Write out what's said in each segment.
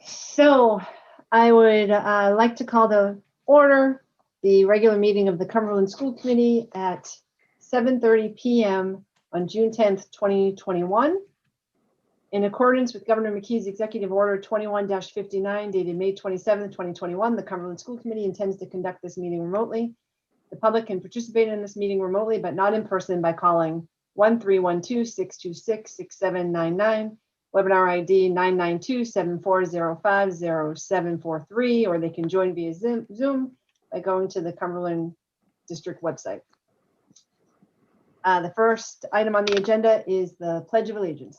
So I would like to call to order the regular meeting of the Cumberland School Committee at 7:30 p.m. on June 10th, 2021. In accordance with Governor McKee's Executive Order 21-59 dated May 27th, 2021, the Cumberland School Committee intends to conduct this meeting remotely. The public can participate in this meeting remotely, but not in person by calling 1-312-626-6799. Webinar ID 992-7405-0743, or they can join via Zoom by going to the Cumberland District website. The first item on the agenda is the Pledge of Allegiance.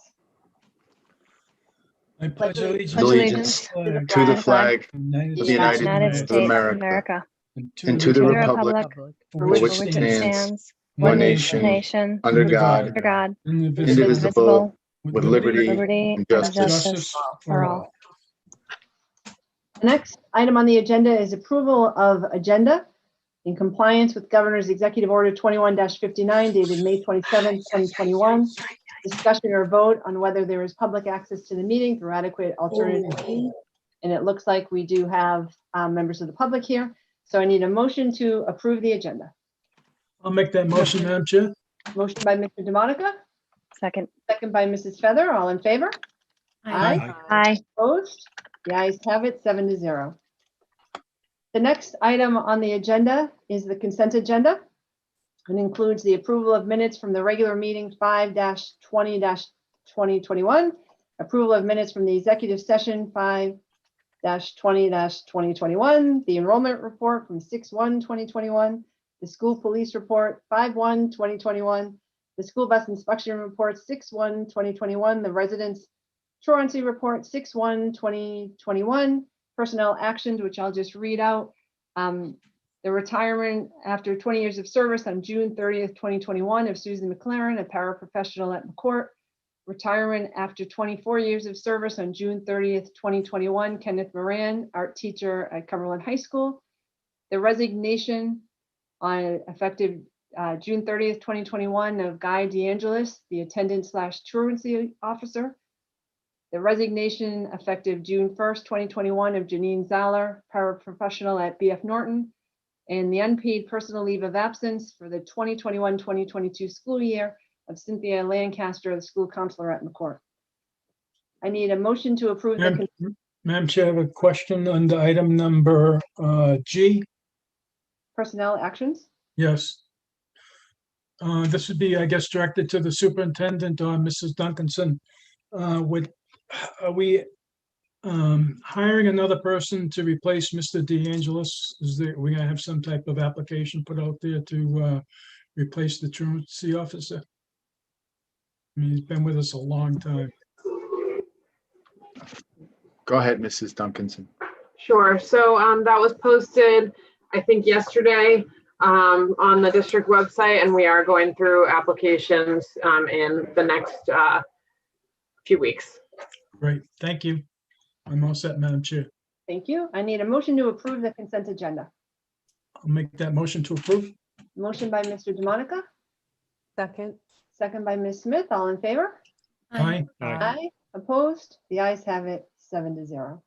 I pledge allegiance to the flag of the United States of America and to the republic for which it stands, one nation, under God, indivisible, with liberty and justice for all. The next item on the agenda is approval of agenda in compliance with Governor's Executive Order 21-59 dated May 27, 2021. Discussion or vote on whether there is public access to the meeting through adequate alternative means. And it looks like we do have members of the public here. So I need a motion to approve the agenda. I'll make that motion, Madam Chair. Motion by Mr. DeMonica. Second. Second by Mrs. Feather. All in favor? Aye. Aye. Opposed? The ayes have it, 7-0. The next item on the agenda is the consent agenda. It includes the approval of minutes from the regular meeting 5-20-2021, approval of minutes from the executive session 5-20-2021, the enrollment report from 6/1/2021, the school police report 5/1/2021, the school bus inspection report 6/1/2021, the residents truancy report 6/1/2021, personnel actions, which I'll just read out. The retirement after 20 years of service on June 30th, 2021 of Susan McLaren, a paraprofessional at McCourt. Retirement after 24 years of service on June 30th, 2021, Kenneth Moran, art teacher at Cumberland High School. The resignation on effective June 30th, 2021 of Guy DeAngelis, the attendant/truancy officer. The resignation effective June 1st, 2021 of Janine Zaller, paraprofessional at BF Norton. And the unpaid personal leave of absence for the 2021-2022 school year of Cynthia Lancaster, the school counselor at McCourt. I need a motion to approve. Madam Chair, I have a question on the item number G. Personnel actions. Yes. This would be, I guess, directed to the superintendent or Mrs. Duncanson. Are we hiring another person to replace Mr. DeAngelis? We gonna have some type of application put out there to replace the truancy officer? I mean, he's been with us a long time. Go ahead, Mrs. Duncanson. Sure. So that was posted, I think, yesterday on the district website, and we are going through applications in the next few weeks. Great, thank you. I'm all set, Madam Chair. Thank you. I need a motion to approve the consent agenda. I'll make that motion to approve. Motion by Mr. DeMonica. Second. Second by Ms. Smith. All in favor? Aye. Aye. Opposed? The ayes have it, 7-0.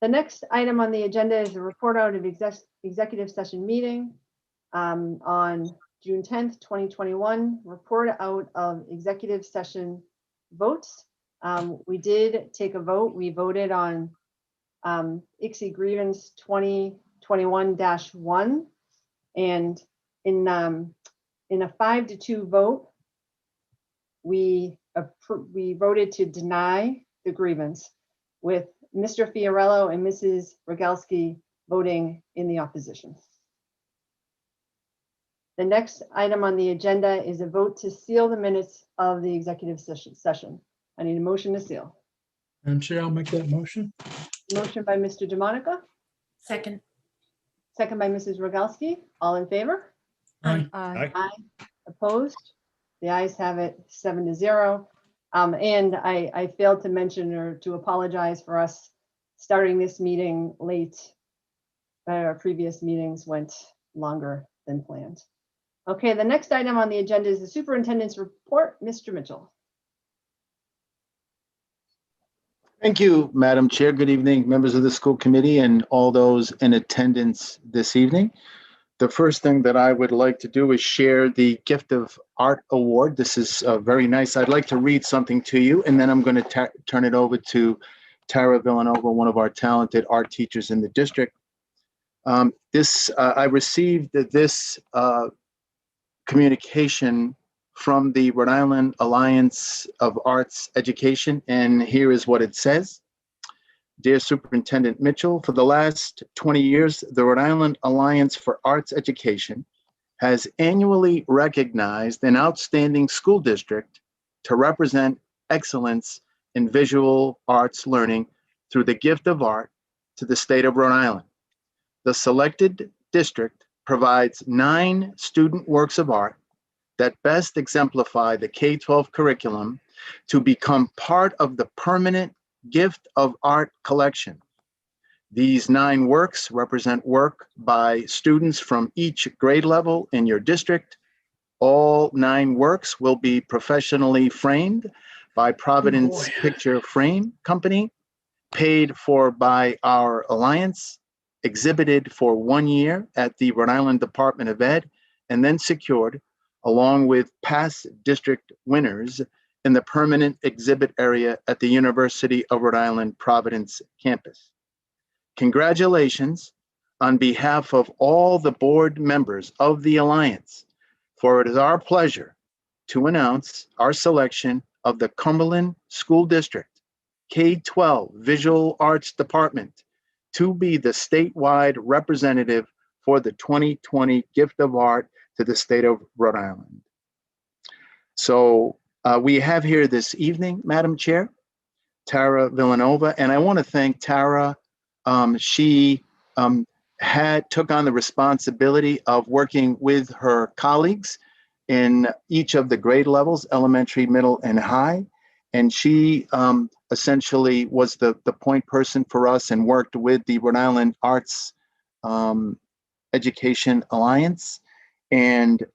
The next item on the agenda is a report out of executive session meeting on June 10th, 2021. Report out of executive session votes. We did take a vote. We voted on Ixi Grievance 2021-1, and in a 5-2 vote, we voted to deny the grievance, with Mr. Fiorello and Mrs. Rogalski voting in the opposition. The next item on the agenda is a vote to seal the minutes of the executive session. I need a motion to seal. Madam Chair, I'll make that motion. Motion by Mr. DeMonica. Second. Second by Mrs. Rogalski. All in favor? Aye. Aye. Aye. Opposed? The ayes have it, 7-0. And I failed to mention or to apologize for us starting this meeting late. Our previous meetings went longer than planned. Okay, the next item on the agenda is the superintendent's report. Mr. Mitchell. Thank you, Madam Chair. Good evening, members of the school committee and all those in attendance this evening. The first thing that I would like to do is share the Gift of Art Award. This is very nice. I'd like to read something to you, and then I'm going to turn it over to Tara Villanova, one of our talented art teachers in the district. I received this communication from the Rhode Island Alliance of Arts Education, and here is what it says. Dear Superintendent Mitchell, for the last 20 years, the Rhode Island Alliance for Arts Education has annually recognized an outstanding school district to represent excellence in visual arts learning through the gift of art to the state of Rhode Island. The selected district provides 9 student works of art that best exemplify the K-12 curriculum to become part of the permanent Gift of Art collection. These 9 works represent work by students from each grade level in your district. All 9 works will be professionally framed by Providence Picture Frame Company, paid for by our Alliance, exhibited for 1 year at the Rhode Island Department of Ed, and then secured, along with past district winners, in the permanent exhibit area at the University of Rhode Island Providence campus. Congratulations on behalf of all the board members of the Alliance, for it is our pleasure to announce our selection of the Cumberland School District K-12 Visual Arts Department to be the statewide representative for the 2020 Gift of Art to the state of Rhode Island. So we have here this evening, Madam Chair, Tara Villanova, and I want to thank Tara. She took on the responsibility of working with her colleagues in each of the grade levels, elementary, middle, and high. And she essentially was the point person for us and worked with the Rhode Island Arts Education Alliance, and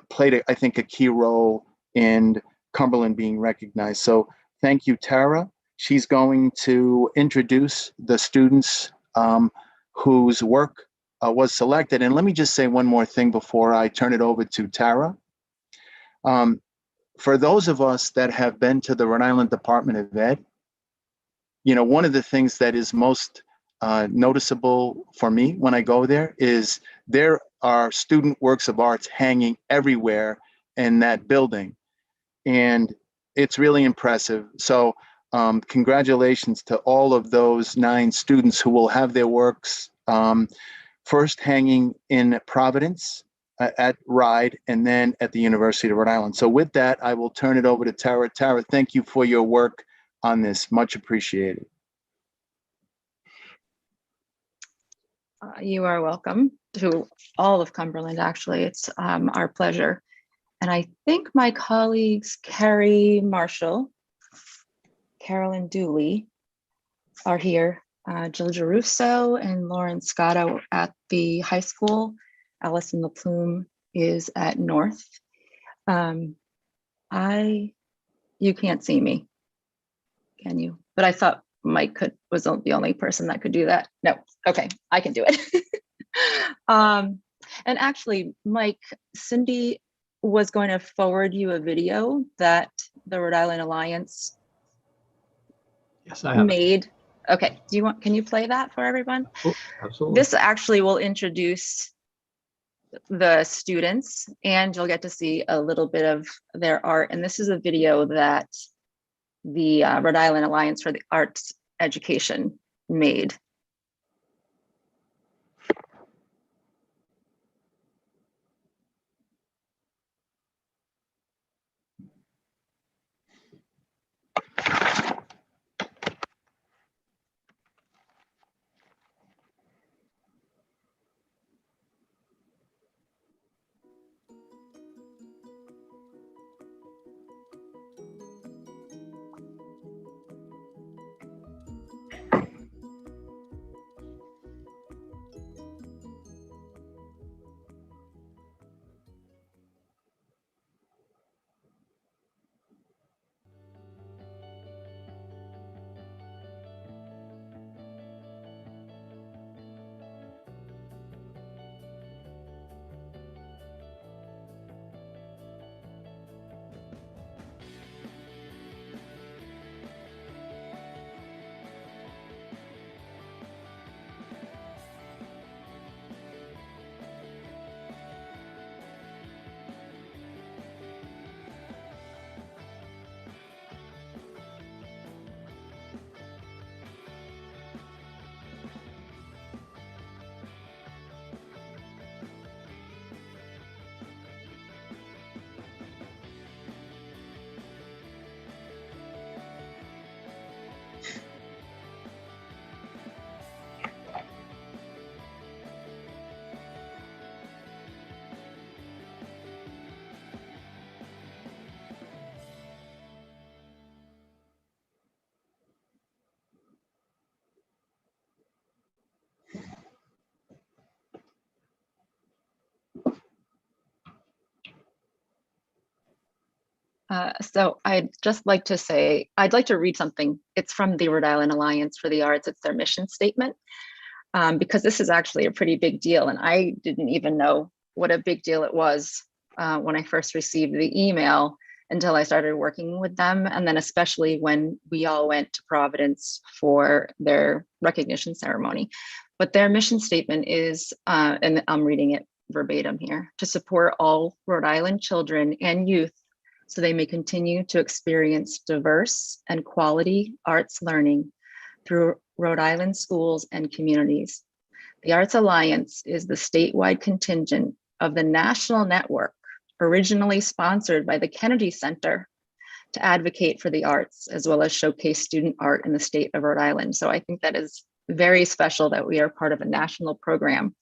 played, I think, a key role in Cumberland being recognized. So thank you, Tara. She's going to introduce the students whose work was selected. And let me just say one more thing before I turn it over to Tara. For those of us that have been to the Rhode Island Department of Ed, one of the things that is most noticeable for me when I go there is there are student works of arts hanging everywhere in that building. And it's really impressive. So congratulations to all of those 9 students who will have their works first hanging in Providence at RIDE and then at the University of Rhode Island. So with that, I will turn it over to Tara. Tara, thank you for your work on this. Much appreciated. You are welcome to all of Cumberland, actually. It's our pleasure. And I think my colleagues, Carrie Marshall, Carolyn Dooley are here. Jill Girusso and Lauren Scotto at the high school. Allison LaPlume is at North. You can't see me, can you? But I thought Mike was the only person that could do that. No, okay, I can do it. And actually, Mike, Cindy was going to forward you a video that the Rhode Island Alliance made. Okay, can you play that for everyone? Oh, absolutely. This actually will introduce the students and you'll get to see a little bit of their art. And this is a video that the Rhode Island Alliance for the Arts Education made. So I'd just like to say, I'd like to read something. It's from the Rhode Island Alliance for the Arts. It's their mission statement, because this is actually a pretty big deal. And I didn't even know what a big deal it was when I first received the email until I started working with them. And then especially when we all went to Providence for their recognition ceremony. But their mission statement is, and I'm reading it verbatim here, to support all Rhode Island children and youth so they may continue to experience diverse and quality arts learning through Rhode Island schools and communities. The Arts Alliance is the statewide contingent of the national network, originally sponsored by the Kennedy Center, to advocate for the arts as well as showcase student art in the state of Rhode Island. So I think that is very special that we are part of a national program.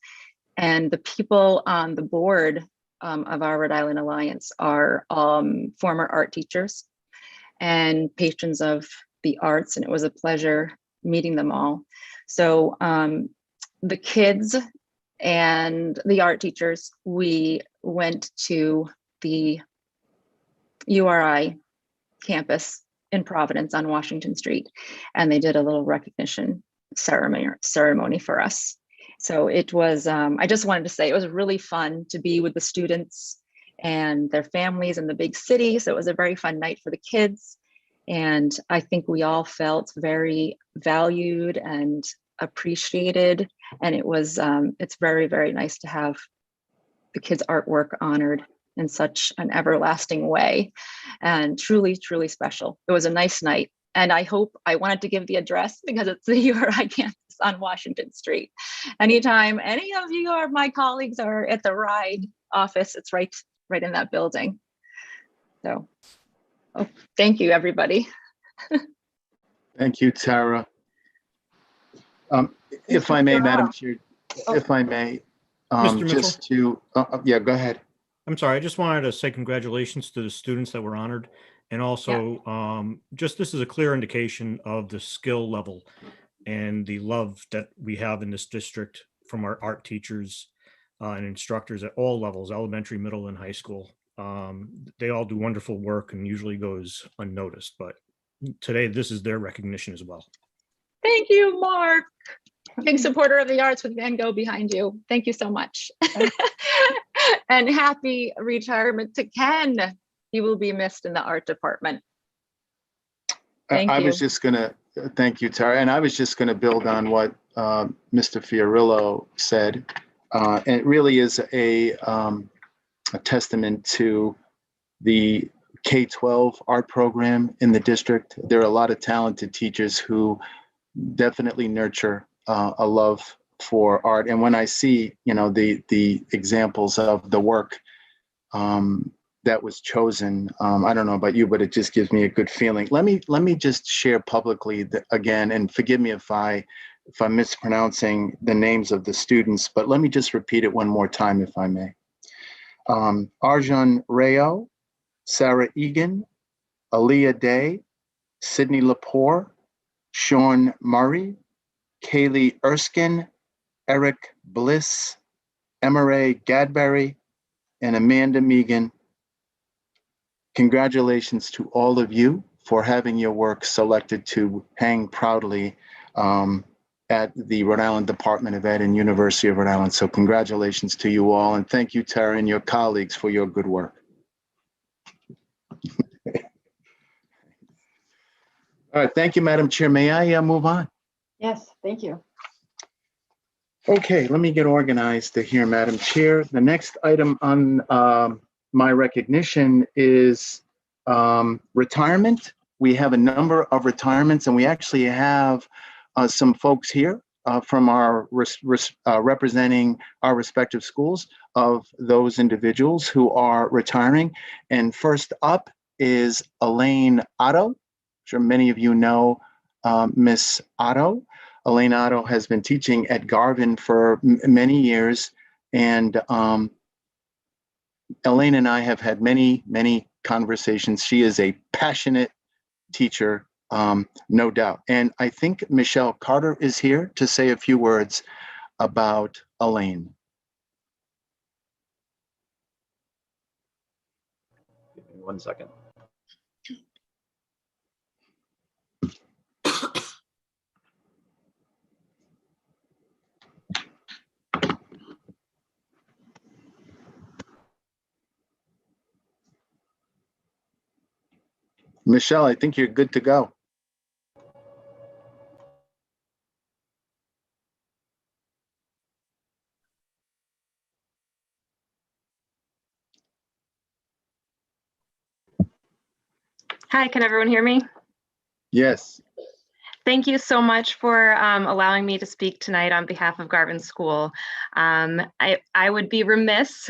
And the people on the board of our Rhode Island Alliance are former art teachers and patrons of the arts, and it was a pleasure meeting them all. So the kids and the art teachers, we went to the URI campus in Providence on Washington Street, and they did a little recognition ceremony for us. So it was, I just wanted to say it was really fun to be with the students and their families in the big city. So it was a very fun night for the kids. And I think we all felt very valued and appreciated. And it was, it's very, very nice to have the kids' artwork honored in such an everlasting way, and truly, truly special. It was a nice night. And I wanted to give the address because it's the URI campus on Washington Street. Anytime any of you or my colleagues are at the RIDE office, it's right in that building. So, thank you, everybody. Thank you, Tara. If I may, Madam Chair, if I may, Mr. just to, yeah, go ahead. I'm sorry, I just wanted to say congratulations to the students that were honored. And also, just this is a clear indication of the skill level and the love that we have in this district from our art teachers and instructors at all levels, elementary, middle, and high school. They all do wonderful work and usually goes unnoticed, but today this is their recognition as well. Thank you, Mark. Big supporter of the arts with Van Gogh behind you. Thank you so much. And happy retirement to Ken. He will be missed in the art department. Thank you. I was just going to, thank you, Tara. And I was just going to build on what Mr. Fiorillo said. And it really is a testament to the K-12 art program in the district. There are a lot of talented teachers who definitely nurture a love for art. And when I see, you know, the examples of the work that was chosen, I don't know about you, but it just gives me a good feeling. Let me just share publicly again, and forgive me if I'm mispronouncing the names of the students, but let me just repeat it one more time, if I may. Arjun Rayo, Sarah Egan, Aaliyah Day, Sydney Lepore, Sean Murray, Kaylee Erskine, Eric Bliss, Emma Gadberry, and Amanda Megan. Congratulations to all of you for having your work selected to hang proudly at the Rhode Island Department of Ed and University of Rhode Island. So congratulations to you all, and thank you, Tara, and your colleagues for your good work. All right, thank you, Madam Chair. May I move on? Yes, thank you. Okay, let me get organized here, Madam Chair. The next item on my recognition is retirement. We have a number of retirements, and we actually have some folks here from our representing our respective schools of those individuals who are retiring. And first up is Elaine Otto. I'm sure many of you know Miss Otto. Elaine Otto has been teaching at Garvin for many years, and Elaine and I have had many, many conversations. She is a passionate teacher, no doubt. And I think Michelle Carter is here to say a few words about Elaine. 1 second. Michelle, I think you're good to go. Hi, can everyone hear me? Yes. Thank you so much for allowing me to speak tonight on behalf of Garvin School. I would be remiss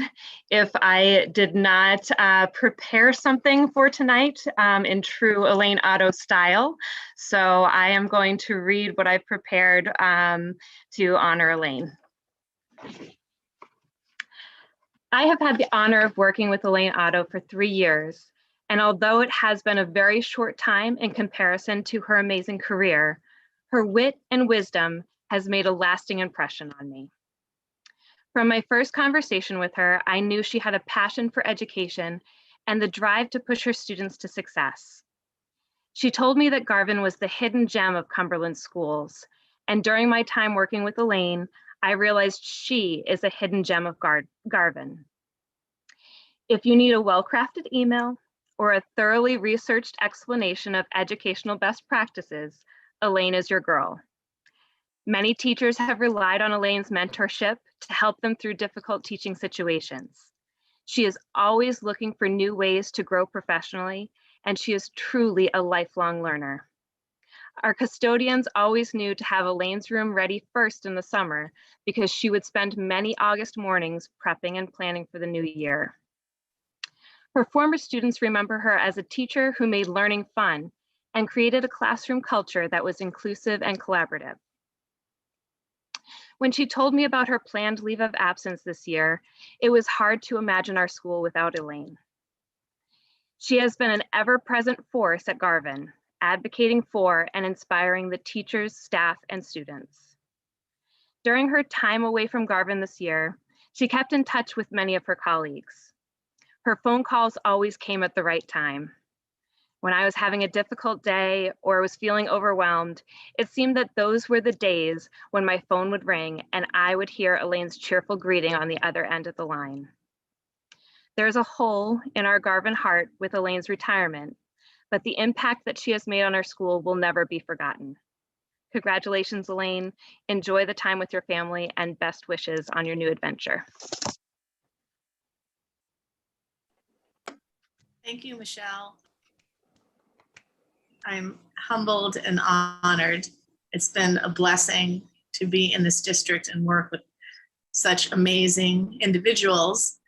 if I did not prepare something for tonight in true Elaine Otto style. So I am going to read what I've prepared to honor Elaine. I have had the honor of working with Elaine Otto for 3 years. And although it has been a very short time in comparison to her amazing career, her wit and wisdom has made a lasting impression on me. From my first conversation with her, I knew she had a passion for education and the drive to push her students to success. She told me that Garvin was the hidden gem of Cumberland schools. And during my time working with Elaine, I realized she is a hidden gem of Garvin. If you need a well-crafted email, or a thoroughly researched explanation of educational best practices, Elaine is your girl. Many teachers have relied on Elaine's mentorship to help them through difficult teaching situations. She is always looking for new ways to grow professionally, and she is truly a lifelong learner. Our custodians always knew to have Elaine's room ready first in the summer because she would spend many August mornings prepping and planning for the new year. Her former students remember her as a teacher who made learning fun and created a classroom culture that was inclusive and collaborative. When she told me about her planned leave of absence this year, it was hard to imagine our school without Elaine. She has been an ever-present force at Garvin, advocating for and inspiring the teachers, staff, and students. During her time away from Garvin this year, she kept in touch with many of her colleagues. Her phone calls always came at the right time. When I was having a difficult day or was feeling overwhelmed, it seemed that those were the days when my phone would ring and I would hear Elaine's cheerful greeting on the other end of the line. There's a hole in our Garvin heart with Elaine's retirement, but the impact that she has made on our school will never be forgotten. Congratulations, Elaine. Enjoy the time with your family and best wishes on your new adventure. Thank you, Michelle. I'm humbled and honored. It's been a blessing to be in this district and work with such amazing individuals.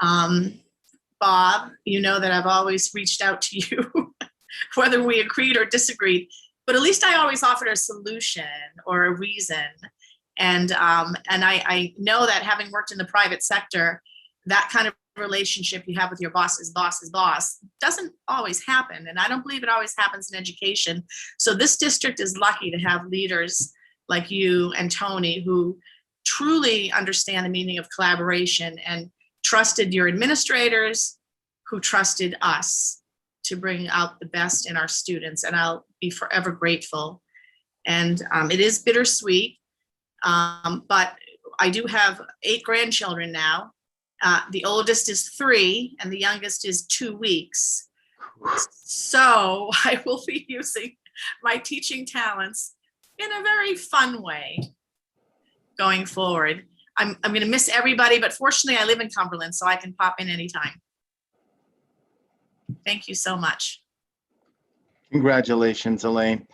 Bob, you know that I've always reached out to you, whether we agreed or disagreed, but at least I always offered a solution or a reason. And I know that having worked in the private sector, that kind of relationship you have with your boss's boss's boss doesn't always happen. And I don't believe it always happens in education. So this district is lucky to have leaders like you and Tony who truly understand the meaning of collaboration and trusted your administrators, who trusted us to bring out the best in our students. And I'll be forever grateful. And it is bittersweet, but I do have 8 grandchildren now. The oldest is 3 and the youngest is 2 weeks. So I will be using my teaching talents in a very fun way going forward. I'm going to miss everybody, but fortunately I live in Cumberland, so I can pop in anytime. Thank you so much. Congratulations, Elaine.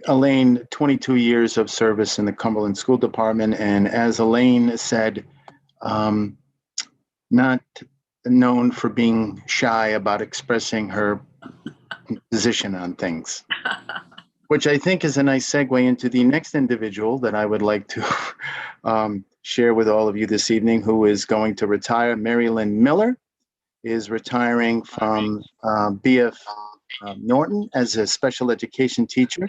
Elaine, 22 years of service in the Cumberland School Department. And as Elaine said, not known for being shy about expressing her position on things, which I think is a nice segue into the next individual that I would like to share with all of you this evening, who is going to retire. Mary Lynn Miller is retiring from BF Norton as a special education teacher.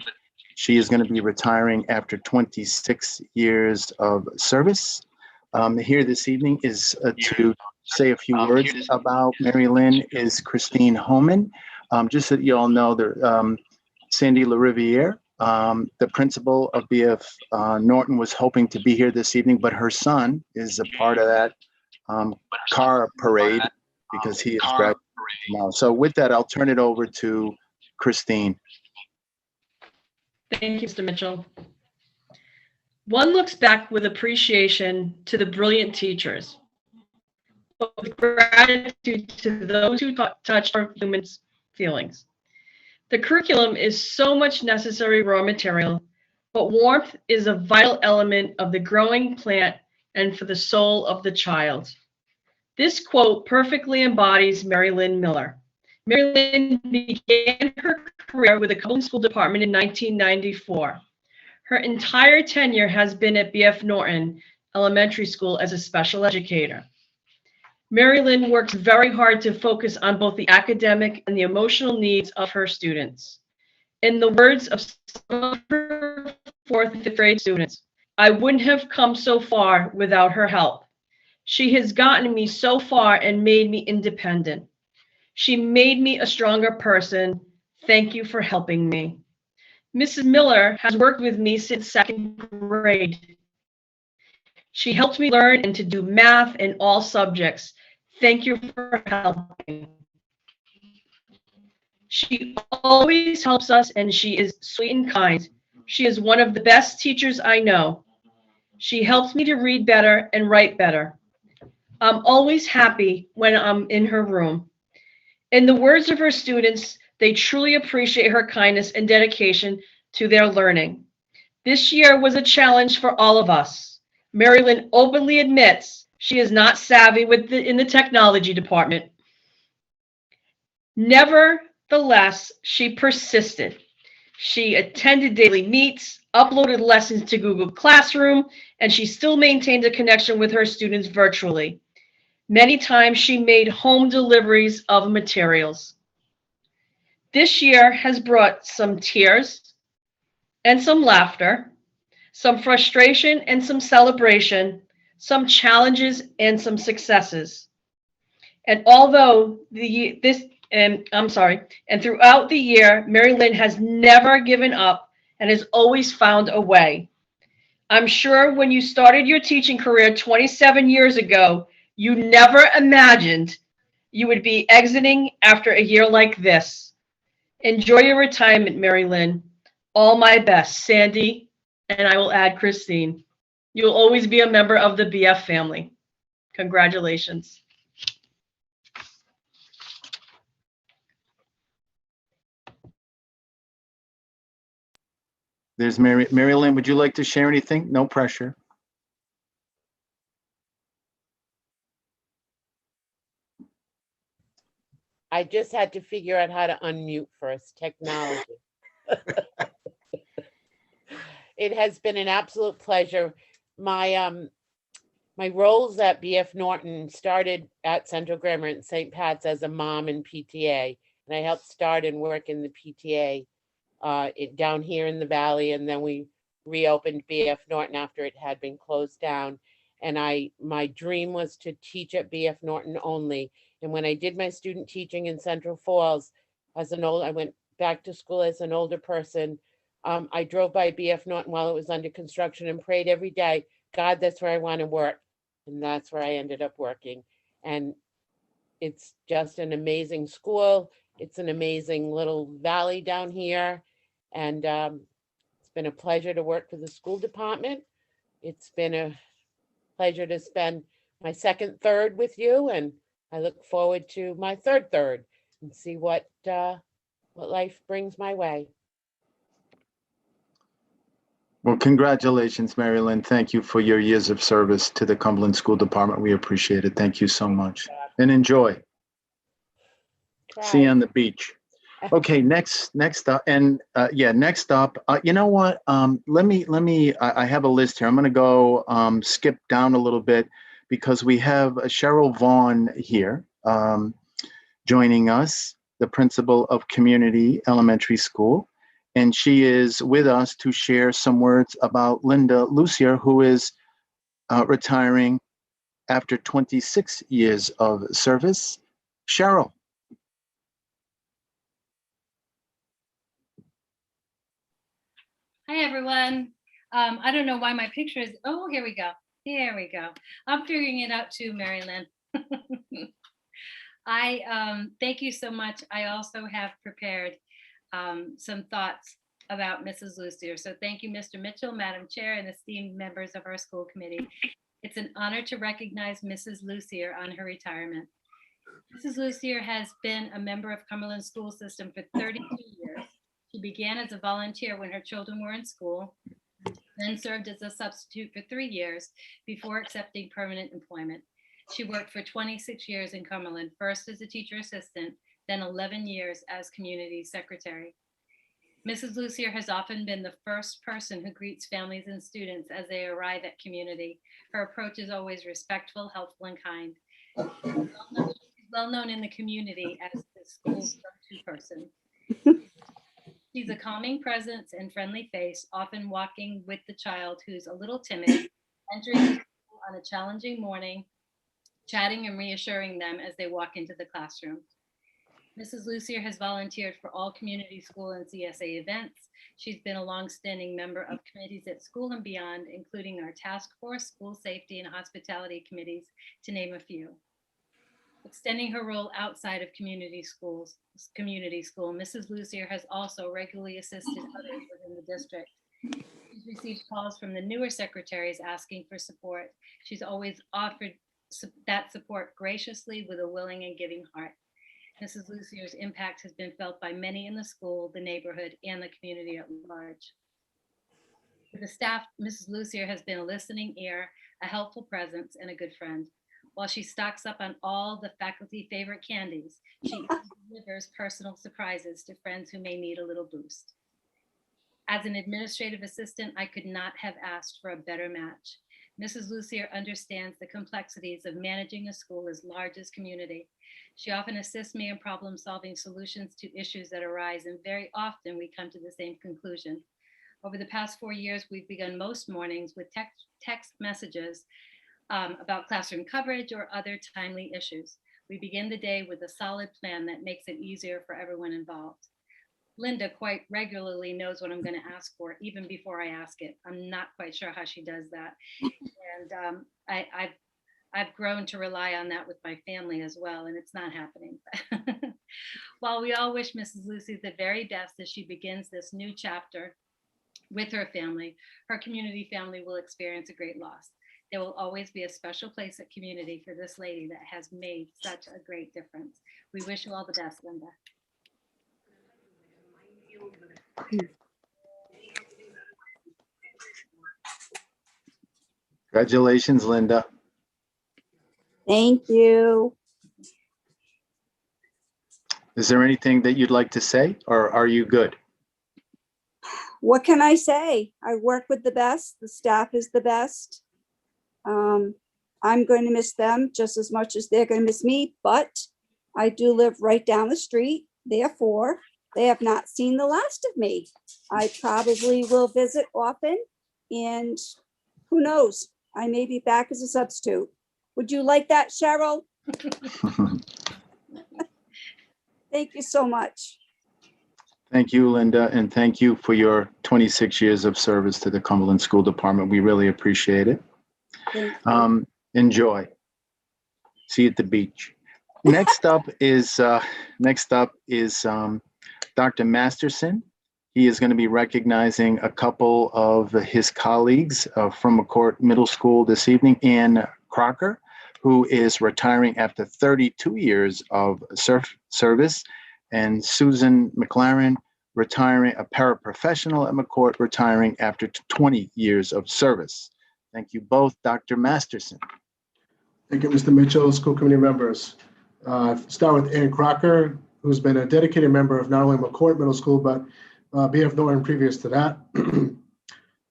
She is going to be retiring after 26 years of service. Here this evening is to say a few words about Mary Lynn is Christine Homan. Just so that you all know, Sandy LaRiviere, the principal of BF Norton, was hoping to be here this evening, but her son is a part of that car parade because he is graduating tomorrow. So with that, I'll turn it over to Christine. Thank you, Mr. Mitchell. One looks back with appreciation to the brilliant teachers, but with gratitude to those who touched our humans' feelings. The curriculum is so much necessary raw material, but warmth is a vital element of the growing plant and for the soul of the child. This quote perfectly embodies Mary Lynn Miller. Mary Lynn began her career with the Cumberland School Department in 1994. Her entire tenure has been at B.F. Norton Elementary School as a special educator. Mary Lynn works very hard to focus on both the academic and the emotional needs of her students. In the words of some of her 4th and 5th grade students, "I wouldn't have come so far without her help. She has gotten me so far and made me independent. She made me a stronger person. Thank you for helping me." Mrs. Miller has worked with me since 2nd grade. She helped me learn and to do math in all subjects. Thank you for helping. She always helps us, and she is sweet and kind. She is one of the best teachers I know. She helps me to read better and write better. I'm always happy when I'm in her room. In the words of her students, they truly appreciate her kindness and dedication to their learning. This year was a challenge for all of us. Mary Lynn openly admits she is not savvy in the technology department. Nevertheless, she persisted. She attended daily meets, uploaded lessons to Google Classroom, and she still maintained a connection with her students virtually. Many times she made home deliveries of materials. This year has brought some tears and some laughter, some frustration and some celebration, some challenges and some successes. And although and throughout the year, Mary Lynn has never given up and has always found a way. I'm sure when you started your teaching career 27 years ago, you never imagined you would be exiting after a year like this. Enjoy your retirement, Mary Lynn. All my best, Sandy, and I will add Christine. You'll always be a member of the BF family. Congratulations. There's Mary Lynn, would you like to share anything? No pressure. I just had to figure out how to unmute first. Technology. It has been an absolute pleasure. My roles at BF Norton started at Central Grammar in St. Pat's as a mom in PTA, and I helped start and work in the PTA down here in the Valley, and then we reopened BF Norton after it had been closed down. And my dream was to teach at BF Norton only. And when I did my student teaching in Central Falls, I went back to school as an older person. I drove by BF Norton while it was under construction and prayed every day, God, that's where I want to work. And that's where I ended up working. And it's just an amazing school. It's an amazing little valley down here. And it's been a pleasure to work for the school department. It's been a pleasure to spend my second third with you. And I look forward to my third and see what life brings my way. Well, congratulations, Mary Lynn. Thank you for your years of service to the Cumberland School Department. We appreciate it. Thank you so much. And enjoy. See you on the beach. Okay, next up, and next up, you know what? Let me. I have a list here. I'm going to go skip down a little bit because we have Cheryl Vaughan here joining us, the principal of Community Elementary School. And she is with us to share some words about Linda Lucier, who is retiring after 26 years of service. Cheryl. Hi, everyone. I don't know why my picture is, oh, here we go. Here we go. I'm figuring it out too, Mary Lynn. I thank you so much. I also have prepared some thoughts about Mrs. Lucier. So thank you, Mr. Mitchell, Madam Chair, and esteemed members of our school committee. It's an honor to recognize Mrs. Lucier on her retirement. Mrs. Lucier has been a member of Cumberland school system for 32 years. She began as a volunteer when her children were in school, then served as a substitute for 3 years before accepting permanent employment. She worked for 26 years in Cumberland, first as a teacher assistant, then 11 years as community secretary. Mrs. Lucier has often been the first person who greets families and students as they arrive at community. Her approach is always respectful, helpful, and kind. She's well known in the community as the school's go-to person. She's a calming presence and friendly face, often walking with the child who's a little timid, entering the school on a challenging morning, chatting and reassuring them as they walk into the classroom. Mrs. Lucier has volunteered for all community school and CSA events. She's been a longstanding member of committees at school and beyond, including our task force, school safety, and hospitality committees, to name a few. Extending her role outside of community school, Mrs. Lucier has also regularly assisted others within the district. She's received calls from the newer secretaries asking for support. She's always offered that support graciously with a willing and giving heart. Mrs. Lucier's impact has been felt by many in the school, the neighborhood, and the community at large. For the staff, Mrs. Lucier has been a listening ear, a helpful presence, and a good friend. While she stocks up on all the faculty favorite candies, she delivers personal surprises to friends who may need a little boost. As an administrative assistant, I could not have asked for a better match. Mrs. Lucier understands the complexities of managing a school as large as community. She often assists me in problem-solving solutions to issues that arise, and very often we come to the same conclusion. Over the past 4 years, we've begun most mornings with text messages about classroom coverage or other timely issues. We begin the day with a solid plan that makes it easier for everyone involved. Linda quite regularly knows what I'm going to ask for, even before I ask it. I'm not quite sure how she does that. And I've grown to rely on that with my family as well, and it's not happening. While we all wish Mrs. Lucy the very best as she begins this new chapter with her family, her community family will experience a great loss. There will always be a special place at community for this lady that has made such a great difference. We wish you all the best, Linda. Congratulations, Linda. Thank you. Is there anything that you'd like to say, or are you good? What can I say? I work with the best. The staff is the best. I'm going to miss them just as much as they're going to miss me, but I do live right down the street. Therefore, they have not seen the last of me. I probably will visit often, and who knows? I may be back as a substitute. Would you like that, Cheryl? Thank you so much. Thank you, Linda, and thank you for your 26 years of service to the Cumberland School Department. We really appreciate it. Enjoy. See you at the beach. Next up is Dr. Masterson. He is going to be recognizing a couple of his colleagues from McCourt Middle School this evening. Ann Crocker, who is retiring after 32 years of service, and Susan McLaren, retiring, a paraprofessional at McCourt, retiring after 20 years of service. Thank you both, Dr. Masterson. Thank you, Mr. Mitchell, school committee members. Start with Ann Crocker, who's been a dedicated member of not only McCourt Middle School, but BF Norton previous to that.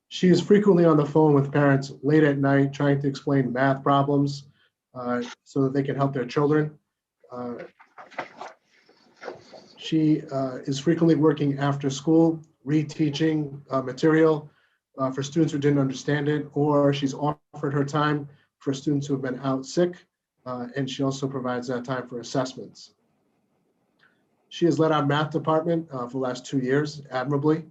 She is frequently on the phone with parents late at night trying to explain math problems so that they can help their children. She is frequently working after school, reteaching material for students who didn't understand it, or she's offered her time for students who have been out sick, and she also provides that time for assessments. She has led our math department for the last 2 years admirably,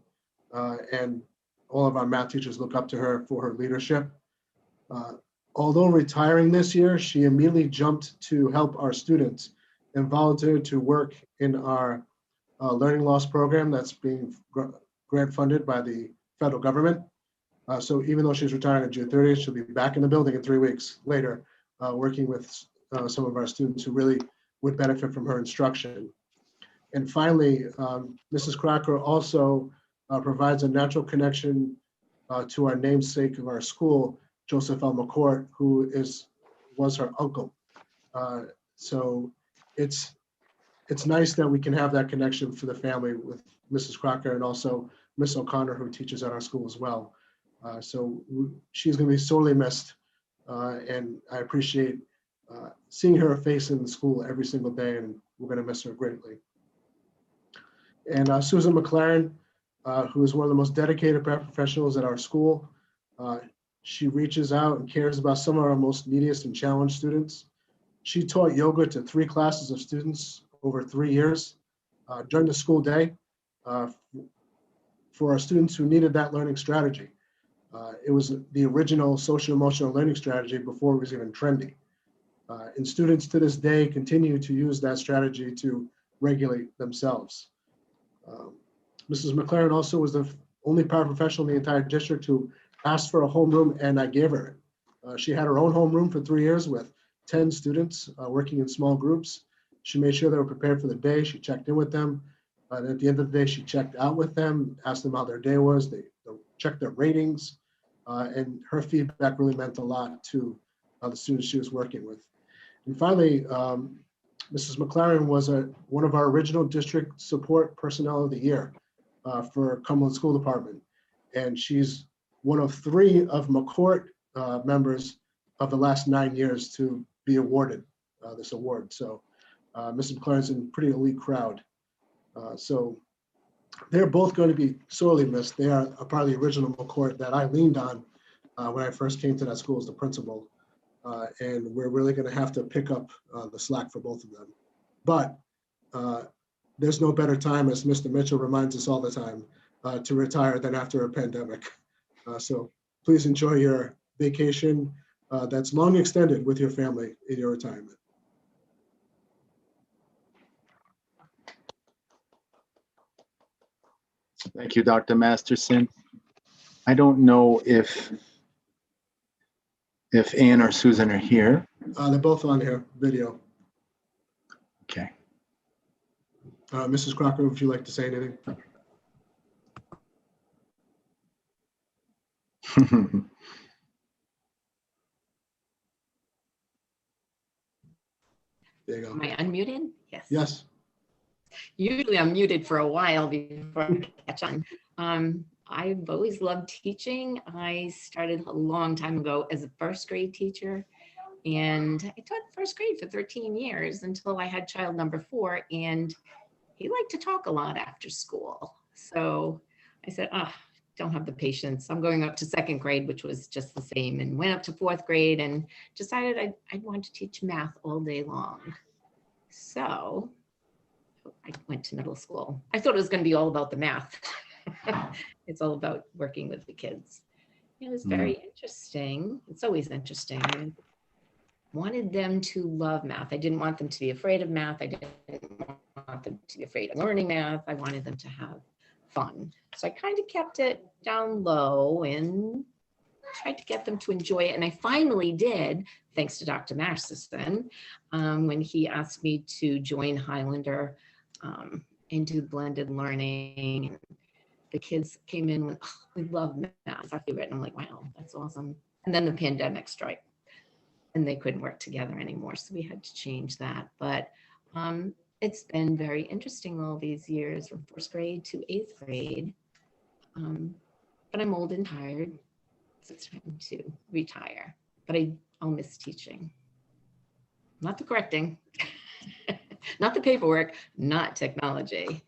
and all of our math teachers look up to her for her leadership. Although retiring this year, she immediately jumped to help our students and volunteered to work in our learning loss program that's being grant funded by the federal government. So even though she's retiring on June 30th, she'll be back in the building in 3 weeks later, working with some of our students who really would benefit from her instruction. And finally, Mrs. Crocker also provides a natural connection to our namesake of our school, Joseph L. McCourt, who was her uncle. So it's nice that we can have that connection for the family with Mrs. Crocker and also Miss O'Connor, who teaches at our school as well. So she's going to be sorely missed, and I appreciate seeing her face in the school every single day, and we're going to miss her greatly. And Susan McLaren, who is one of the most dedicated paraprofessionals at our school. She reaches out and cares about some of our most neediest and challenged students. She taught yoga to 3 classes of students over 3 years during the school day for our students who needed that learning strategy. It was the original social emotional learning strategy before it was even trendy. And students to this day continue to use that strategy to regulate themselves. Mrs. McLaren also was the only paraprofessional in the entire district who asked for a homeroom, and I gave her it. She had her own homeroom for 3 years with 10 students working in small groups. She made sure they were prepared for the day. She checked in with them. And at the end of the day, she checked out with them, asked them how their day was. They checked their ratings. And her feedback really meant a lot to the students she was working with. And finally, Mrs. McLaren was one of our original district support personnel of the year for Cumberland School Department. And she's one of 3 of McCourt members of the last 9 years to be awarded this award. So Mrs. McLaren's in a pretty elite crowd. So they're both going to be sorely missed. They are a part of the original McCourt that I leaned on when I first came to that school as the principal. And we're really going to have to pick up the slack for both of them. But there's no better time, as Mr. Mitchell reminds us all the time, to retire than after a pandemic. So please enjoy your vacation that's long extended with your family in your retirement. Thank you, Dr. Masterson. I don't know if Ann or Susan are here. They're both on here, video. Okay. Mrs. Crocker, would you like to say anything? There you go. Am I unmuted? Yes. Yes. Usually I'm muted for a while before I catch on. I've always loved teaching. I started a long time ago as a first grade teacher, and I taught first grade for 13 years until I had child number 4, and he liked to talk a lot after school. So I said, don't have the patience. I'm going up to 2nd grade, which was just the same, and went up to 4th grade and decided I wanted to teach math all day long. So I went to middle school. I thought it was going to be all about the math. It's all about working with the kids. It was very interesting. It's always interesting. I wanted them to love math. I didn't want them to be afraid of math. I didn't want them to be afraid of learning math. I wanted them to have fun. So I kind of kept it down low and tried to get them to enjoy it. And I finally did, thanks to Dr. Masterson, when he asked me to join Highlander and do blended learning. And the kids came in with, we love math, our favorite. And I'm like, wow, that's awesome. And then the pandemic struck and they couldn't work together anymore. So we had to change that. But it's been very interesting all these years from 1st grade to 8th grade. But I'm old and tired. So it's time to retire. But I'll miss teaching. Not the correcting, not the paperwork, not technology.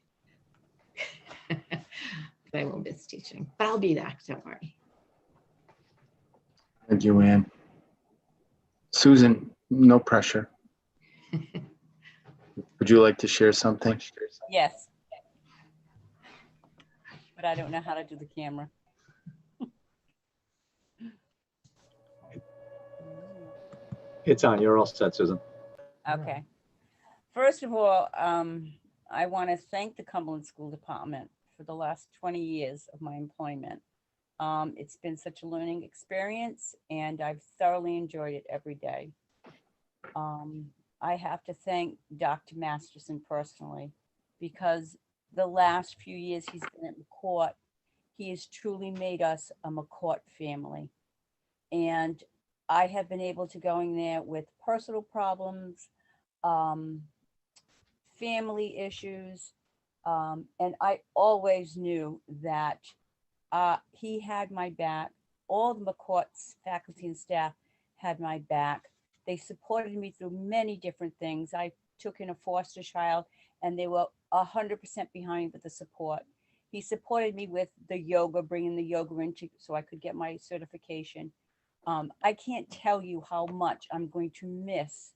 But I will miss teaching. But I'll be back, don't worry. Thank you, Ann. Susan, no pressure. Would you like to share something? Yes. But I don't know how to do the camera. It's on. You're all set, Susan. Okay. First of all, I want to thank the Cumberland School Department for the last 20 years of my employment. It's been such a learning experience, and I've thoroughly enjoyed it every day. I have to thank Dr. Masterson personally, because the last few years he's been at McCourt, he has truly made us a McCourt family. And I have been able to go in there with personal problems, family issues, and I always knew that he had my back. All the McCourt's faculty and staff had my back. They supported me through many different things. I took in a foster child, and they were 100% behind me with the support. He supported me with the yoga, bringing the yoga into so I could get my certification. I can't tell you how much I'm going to miss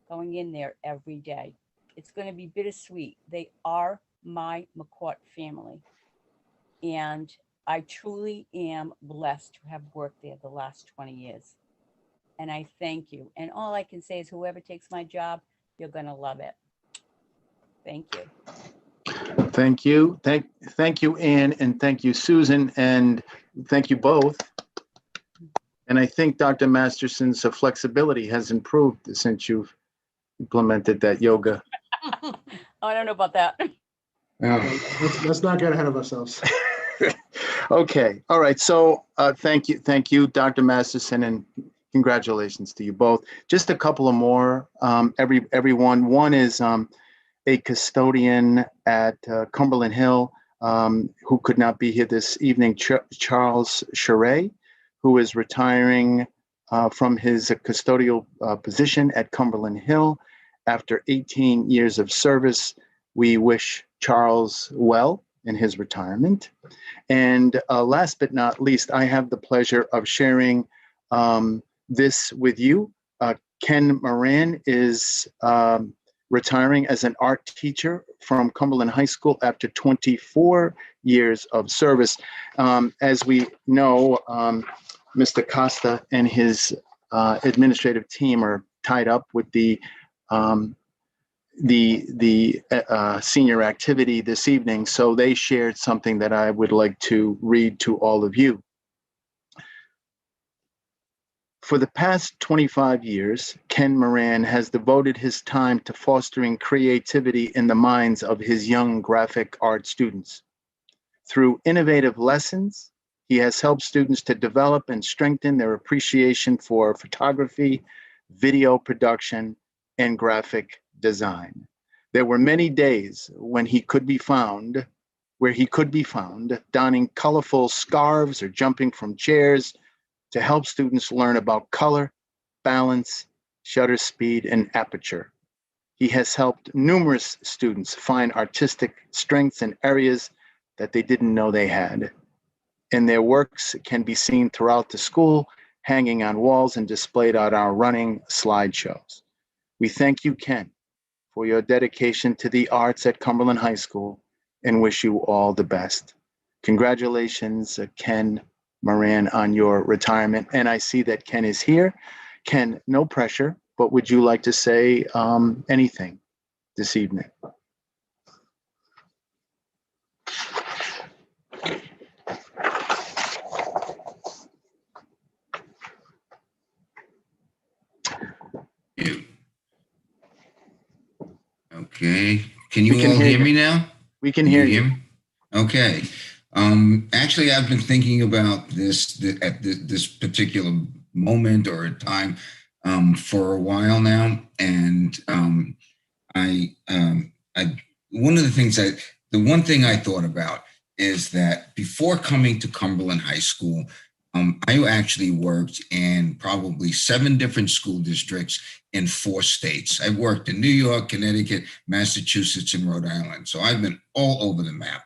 going in there every day. It's going to be bittersweet. They are my McCourt family. And I truly am blessed to have worked there the last 20 years. And I thank you. And all I can say is whoever takes my job, you're going to love it. Thank you. Thank you. Thank you, Ann, and thank you, Susan, and thank you both. And I think Dr. Masterson's flexibility has improved since you've implemented that yoga. Oh, I don't know about that. Let's not get ahead of ourselves. Okay. All right. So thank you, Dr. Masterson, and congratulations to you both. Just a couple of more, everyone. One is a custodian at Cumberland Hill who could not be here this evening, Charles Charay, who is retiring from his custodial position at Cumberland Hill after 18 years of service. We wish Charles well in his retirement. And last but not least, I have the pleasure of sharing this with you. Ken Moran is retiring as an art teacher from Cumberland High School after 24 years of service. As we know, Mr. Costa and his administrative team are tied up with the senior activity this evening, so they shared something that I would like to read to all of you. For the past 25 years, Ken Moran has devoted his time to fostering creativity in the minds of his young graphic art students. Through innovative lessons, he has helped students to develop and strengthen their appreciation for photography, video production, and graphic design. There were many days when he could be found, donning colorful scarves or jumping from chairs to help students learn about color, balance, shutter speed, and aperture. He has helped numerous students find artistic strengths in areas that they didn't know they had. And their works can be seen throughout the school, hanging on walls and displayed at our running slideshows. We thank you, Ken, for your dedication to the arts at Cumberland High School and wish you all the best. Congratulations, Ken Moran, on your retirement. And I see that Ken is here. Ken, no pressure, but would you like to say anything this evening? Okay, can you all hear me now? We can hear you. Okay. Actually, I've been thinking about this at this particular moment or time for a while now, and the one thing I thought about is that before coming to Cumberland High School, I actually worked in probably 7 different school districts in 4 states. I worked in New York, Connecticut, Massachusetts, and Rhode Island. So I've been all over the map,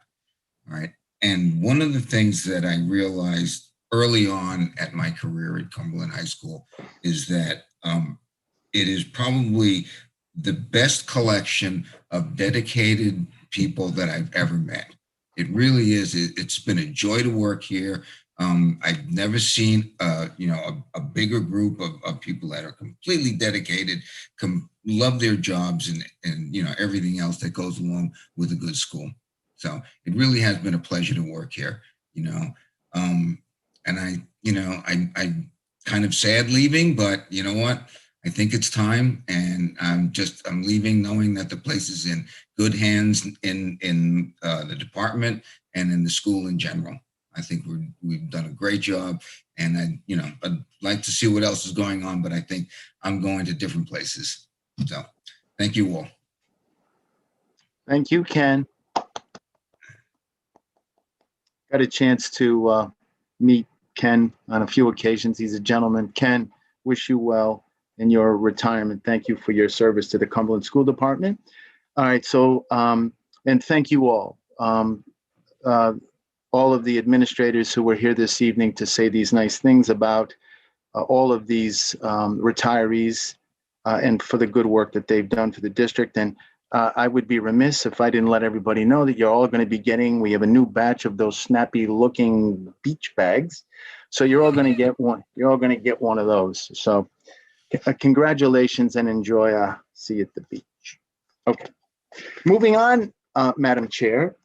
all right? And one of the things that I realized early on at my career at Cumberland High School is that it is probably the best collection of dedicated people that I've ever met. It really is. It's been a joy to work here. I've never seen, a bigger group of people that are completely dedicated, love their jobs and everything else that goes along with a good school. So it really has been a pleasure to work here, and I'm kind of sad leaving, but you know what? I think it's time, and I'm leaving knowing that the place is in good hands in the department and in the school in general. I think we've done a great job, and I'd like to see what else is going on, but I think I'm going to different places. So thank you all. Thank you, Ken. Got a chance to meet Ken on a few occasions. He's a gentleman. Ken, wish you well in your retirement. Thank you for your service to the Cumberland School Department. All right, so, and thank you all of the administrators who were here this evening to say these nice things about all of these retirees and for the good work that they've done for the district. And I would be remiss if I didn't let everybody know that you're all going to be getting, we have a new batch of those snappy looking beach bags. So you're all going to get one. You're all going to get one of those. So congratulations and enjoy. See you at the beach. Okay. Moving on, Madam Chair,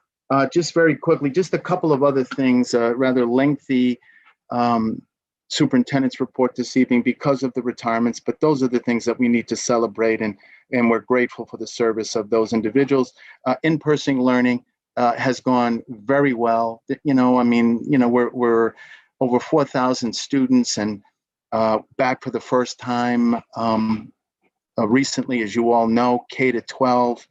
just very quickly, just a couple of other things, rather lengthy superintendent's report this evening because of the retirements, but those are the things that we need to celebrate, and we're grateful for the service of those individuals. In-person learning has gone very well. We're over 4,000 students and back for the first time recently, as you all know, K-12.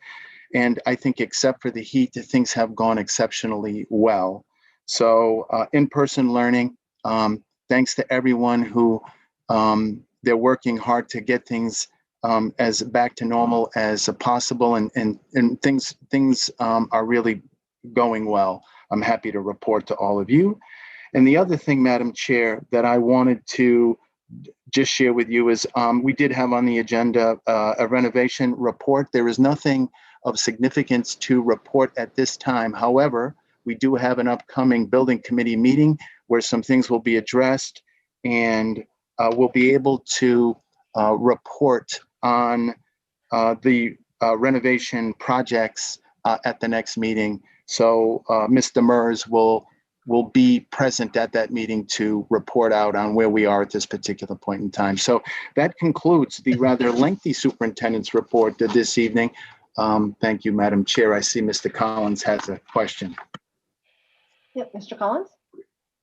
And I think except for the heat, things have gone exceptionally well. So in-person learning, thanks to everyone who they're working hard to get things as back to normal as possible, and things are really going well. I'm happy to report to all of you. And the other thing, Madam Chair, that I wanted to just share with you is we did have on the agenda a renovation report. There is nothing of significance to report at this time. However, we do have an upcoming building committee meeting where some things will be addressed, and we'll be able to report on the renovation projects at the next meeting. So Mr. Mers will be present at that meeting to report out on where we are at this particular point in time. So that concludes the rather lengthy superintendent's report this evening. Thank you, Madam Chair. I see Mr. Collins has a question. Yep, Mr. Collins.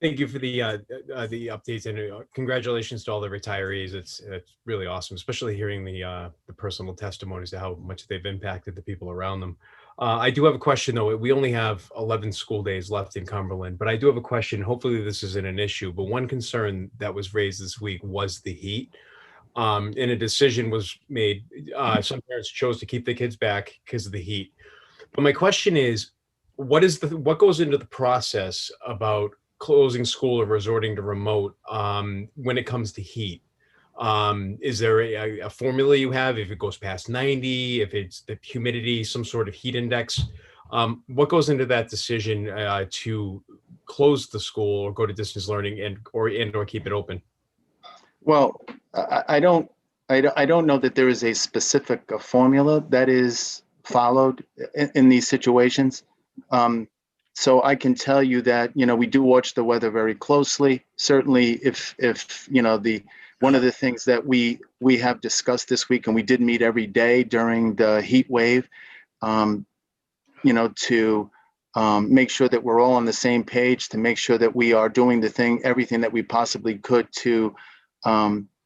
Thank you for the updates, and congratulations to all the retirees. It's really awesome, especially hearing the personal testimonies to how much they've impacted the people around them. I do have a question though. We only have 11 school days left in Cumberland, but I do have a question. Hopefully this isn't an issue, but one concern that was raised this week was the heat. And a decision was made. Some parents chose to keep the kids back because of the heat. But my question is, what goes into the process about closing school or resorting to remote when it comes to heat? Is there a formula you have if it goes past 90, if it's the humidity, some sort of heat index? What goes into that decision to close the school or go to distance learning and or keep it open? Well, I don't know that there is a specific formula that is followed in these situations. So I can tell you that, we do watch the weather very closely. Certainly if one of the things that we have discussed this week, and we did meet every day during the heat wave, to make sure that we're all on the same page, to make sure that we are doing everything that we possibly could to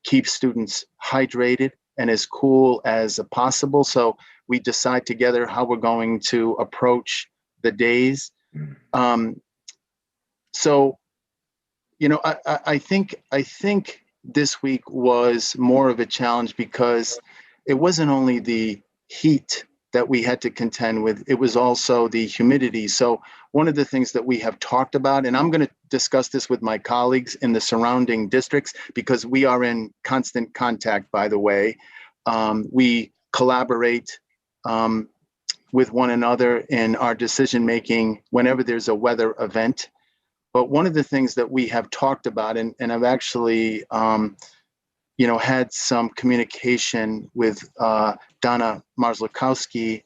keep students hydrated and as cool as possible. So we decide together how we're going to approach the days. I think this week was more of a challenge because it wasn't only the heat that we had to contend with, it was also the humidity. So one of the things that we have talked about, and I'm going to discuss this with my colleagues in the surrounding districts because we are in constant contact, by the way. We collaborate with one another in our decision-making whenever there's a weather event. But one of the things that we have talked about, and I've actually, had some communication with Donna Marzlikowski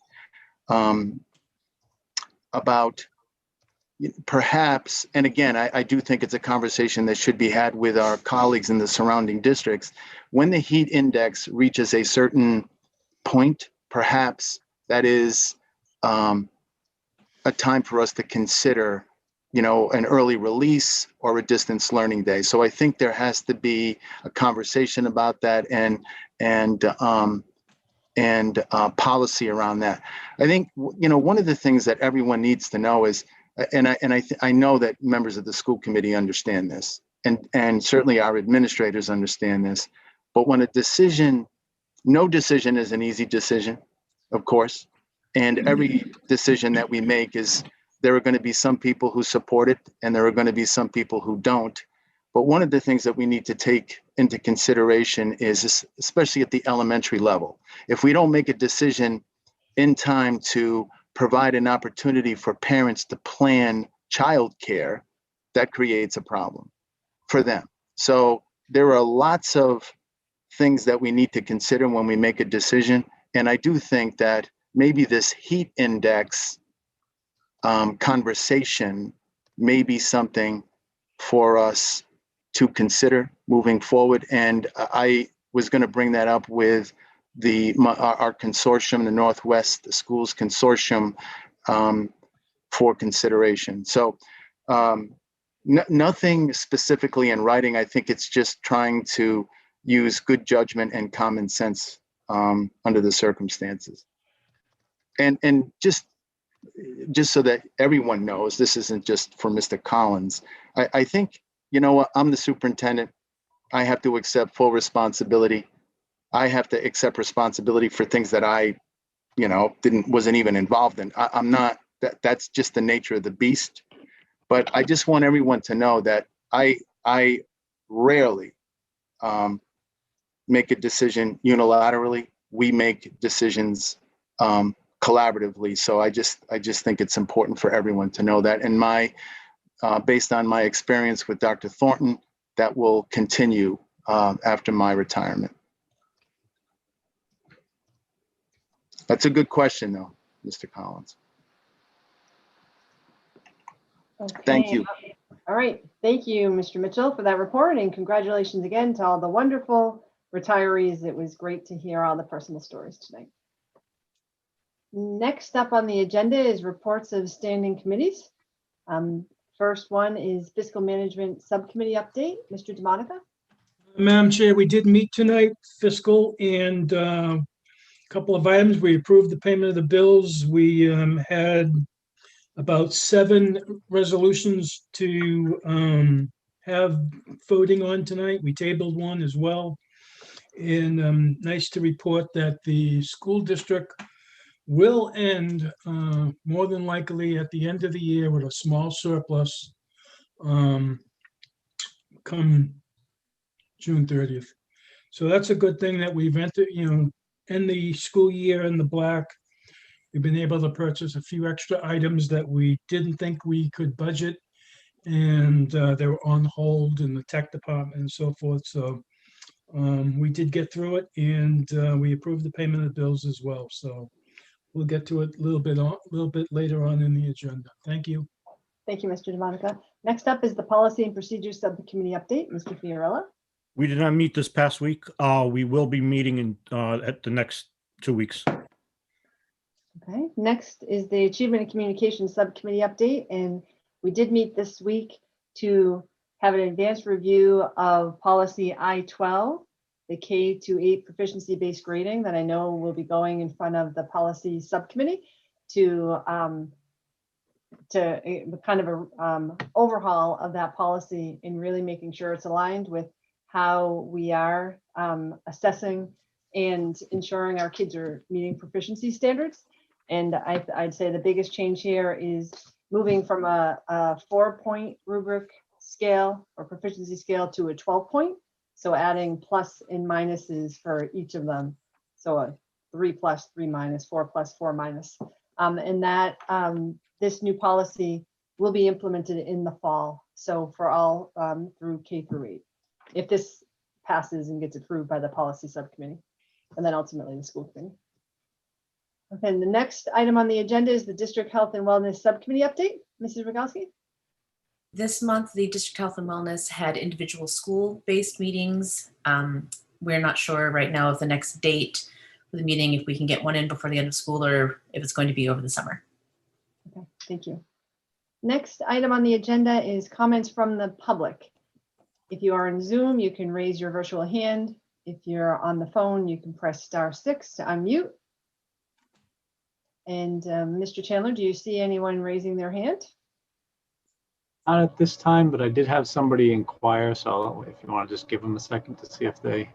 about perhaps, and again, I do think it's a conversation that should be had with our colleagues in the surrounding districts. When the heat index reaches a certain point, perhaps that is a time for us to consider, an early release or a distance learning day. So I think there has to be a conversation about that and policy around that. I think, one of the things that everyone needs to know is, and I know that members of the school committee understand this, and certainly our administrators understand this, but when no decision is an easy decision, of course, and every decision that we make there are going to be some people who support it and there are going to be some people who don't. But one of the things that we need to take into consideration is, especially at the elementary level, if we don't make a decision in time to provide an opportunity for parents to plan childcare, that creates a problem for them. So there are lots of things that we need to consider when we make a decision. And I do think that maybe this heat index conversation may be something for us to consider moving forward. And I was going to bring that up with our consortium, the Northwest Schools Consortium, for consideration. So nothing specifically in writing. I think it's just trying to use good judgment and common sense under the circumstances. And just so that everyone knows, this isn't just for Mr. Collins. I think, I'm the superintendent. I have to accept full responsibility. I have to accept responsibility for things that I, wasn't even involved in. I'm not, that's just the nature of the beast. But I just want everyone to know that I rarely make a decision unilaterally. We make decisions collaboratively. So I just think it's important for everyone to know that. And based on my experience with Dr. Thornton, that will continue after my retirement. That's a good question, though, Mr. Collins. Okay. Thank you. All right. Thank you, Mr. Mitchell, for that report, and congratulations again to all the wonderful retirees. It was great to hear all the personal stories tonight. Next up on the agenda is reports of standing committees. First one is Fiscal Management Subcommittee update. Mr. DeMonica. Madam Chair, we did meet tonight, fiscal, and a couple of items. We approved the payment of the bills. We had about 7 resolutions to have voting on tonight. We tabled one as well. And nice to report that the school district will end more than likely at the end of the year with a small surplus come June 30th. So that's a good thing that we've entered, end the school year in the black. We've been able to purchase a few extra items that we didn't think we could budget, and they were on hold in the tech department and so forth. So we did get through it, and we approved the payment of the bills as well. So we'll get to it a little bit later on in the agenda. Thank you. Thank you, Mr. DeMonica. Next up is the Policy and Procedures Subcommittee update. Mr. Fiorella. We did not meet this past week. We will be meeting at the next 2 weeks. Okay. Next is the Achievement and Communication Subcommittee update, and we did meet this week to have an advanced review of policy I-12, the K-8 proficiency-based grading that I know will be going in front of the policy subcommittee to kind of a overhaul of that policy and really making sure it's aligned with how we are assessing and ensuring our kids are meeting proficiency standards. And I'd say the biggest change here is moving from a 4-point rubric scale or proficiency scale to a 12-point. So adding plus and minuses for each of them. So a 3 plus, 3 minus, 4 plus, 4 minus. And that this new policy will be implemented in the fall. So for all through K through 8, if this passes and gets approved by the policy subcommittee, and then ultimately the school committee. Okay, and the next item on the agenda is the District Health and Wellness Subcommittee update. Mrs. Rogowski? This month, the District Health and Wellness had individual school-based meetings. We're not sure right now of the next date for the meeting, if we can get one in before the end of school or if it's going to be over the summer. Okay, thank you. Next item on the agenda is comments from the public. If you are in Zoom, you can raise your virtual hand. If you're on the phone, you can press *6 to unmute. And Mr. Chandler, do you see anyone raising their hand? Not at this time, but I did have somebody inquire, so if you want to just give them a second to see if they.